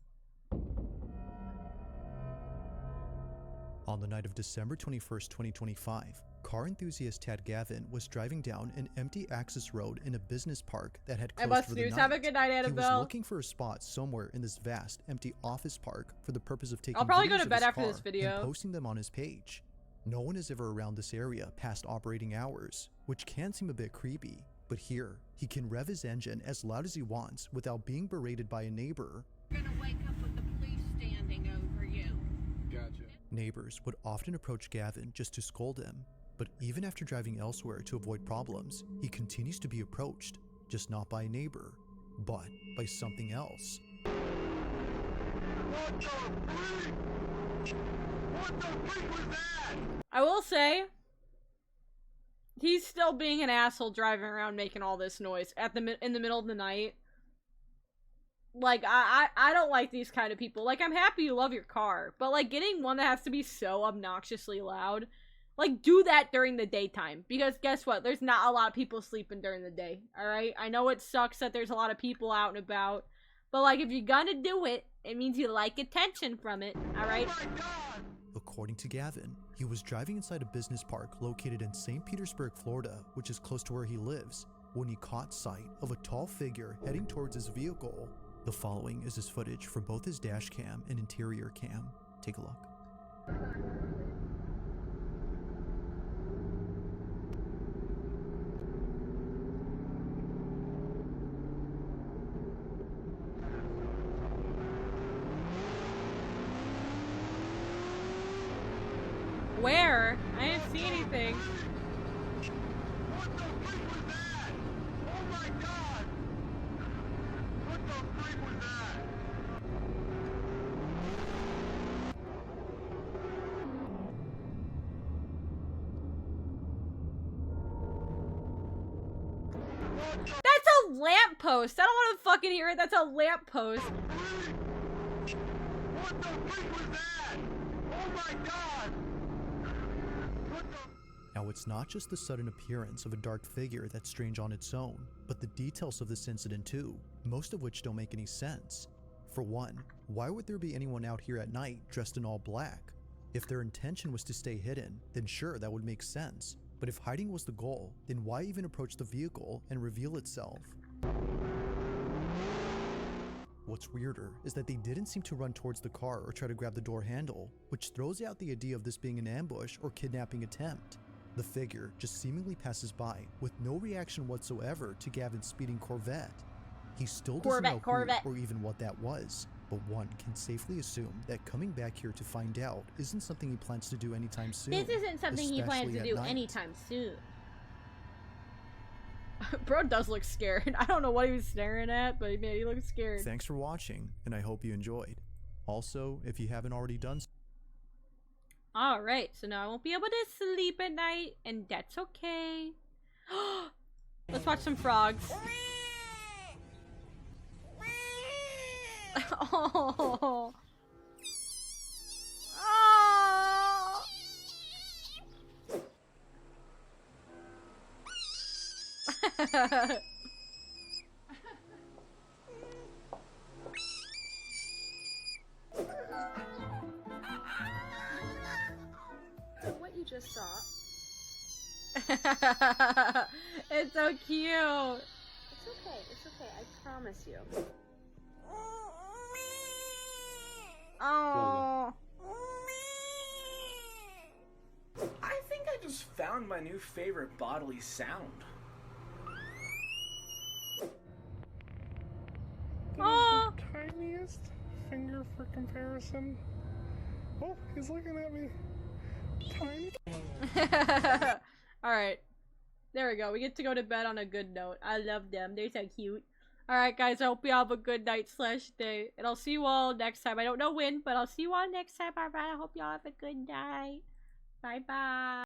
On the night of December 21st, 2025, car enthusiast Tad Gavin was driving down an empty access road in a business park that had I closed must for the news. night. Have a good night, He was Annabelle. looking for a spot somewhere in this vast, empty office park for the purpose of taking I'll probably videos go to of bed his after car this video. and posting them on his page. No one is ever around this area past operating hours, which can seem a bit creepy, but here, he can rev his engine as loud as he wants without being berated by a neighbor. You're gonna wake up with the police standing over you. Gotcha. Neighbors would often approach Gavin just to scold him, but even after driving elsewhere to avoid problems, he continues to be approached, just not by a neighbor, but by something else. I will say, he's still being an asshole driving around making all this noise in the middle of the night. Like, I don't like these kind of people. Like, I'm happy you love your car, but like getting one that has to be so obnoxiously loud, like do that during the daytime, because guess what? There's not a lot of people sleeping during the day. All right, I know it sucks that there's a lot of people out and about, but like if you're gonna do it, it means you like attention from it. All right. According to Gavin, he was driving inside a business park located in St. Petersburg, Florida, which is close to where he lives, when he caught sight of a tall figure heading towards his vehicle. The following is his footage from both his dash cam and interior cam. Take a look. Where? I didn't see anything. That's a lamppost. I don't want to fucking hear it. That's a lamppost. What the freak was that? Oh my god! Now, it's not just the sudden appearance of a dark figure that's strange on its own, but the details of this incident too, most of which don't make any sense. For one, why would there be anyone out here at night dressed in all black? If their intention was to stay hidden, then sure, that would make sense. But if hiding was the goal, then why even approach the vehicle and reveal itself? What's weirder is that they didn't seem to run towards the car or try to grab the door handle, which throws out the idea of this being an ambush or kidnapping attempt. The figure just seemingly passes by with no reaction whatsoever to Gavin's speeding Corvette. He still doesn't know who or even what that was, but one can safely assume that coming back here to find out isn't something he plans to do anytime soon. This isn't something he plans especially to at do night. anytime soon. Bro does look scared. I don't know what he was staring at, but man, he looks scared. Thanks for watching, and I hope you enjoyed. Also, if you haven't already done so, Alright, so now I won't be able to sleep at night, and that's okay. Let's watch some frogs. Oh. Oh. What you just saw. It's so cute. It's okay. It's okay. I promise you. Oh. I think I just found my new favorite bodily sound. Oh, the tiniest finger for comparison. Oh, he's looking at me. Tiny. Alright. There we go. We get to go to bed on a good note. I love them. They're so cute. Alright, guys. I hope you have a good night / day. And I'll see you all next time. I don't know when, but I'll see you all next time. Alright. I hope you all have a good night. Bye-bye.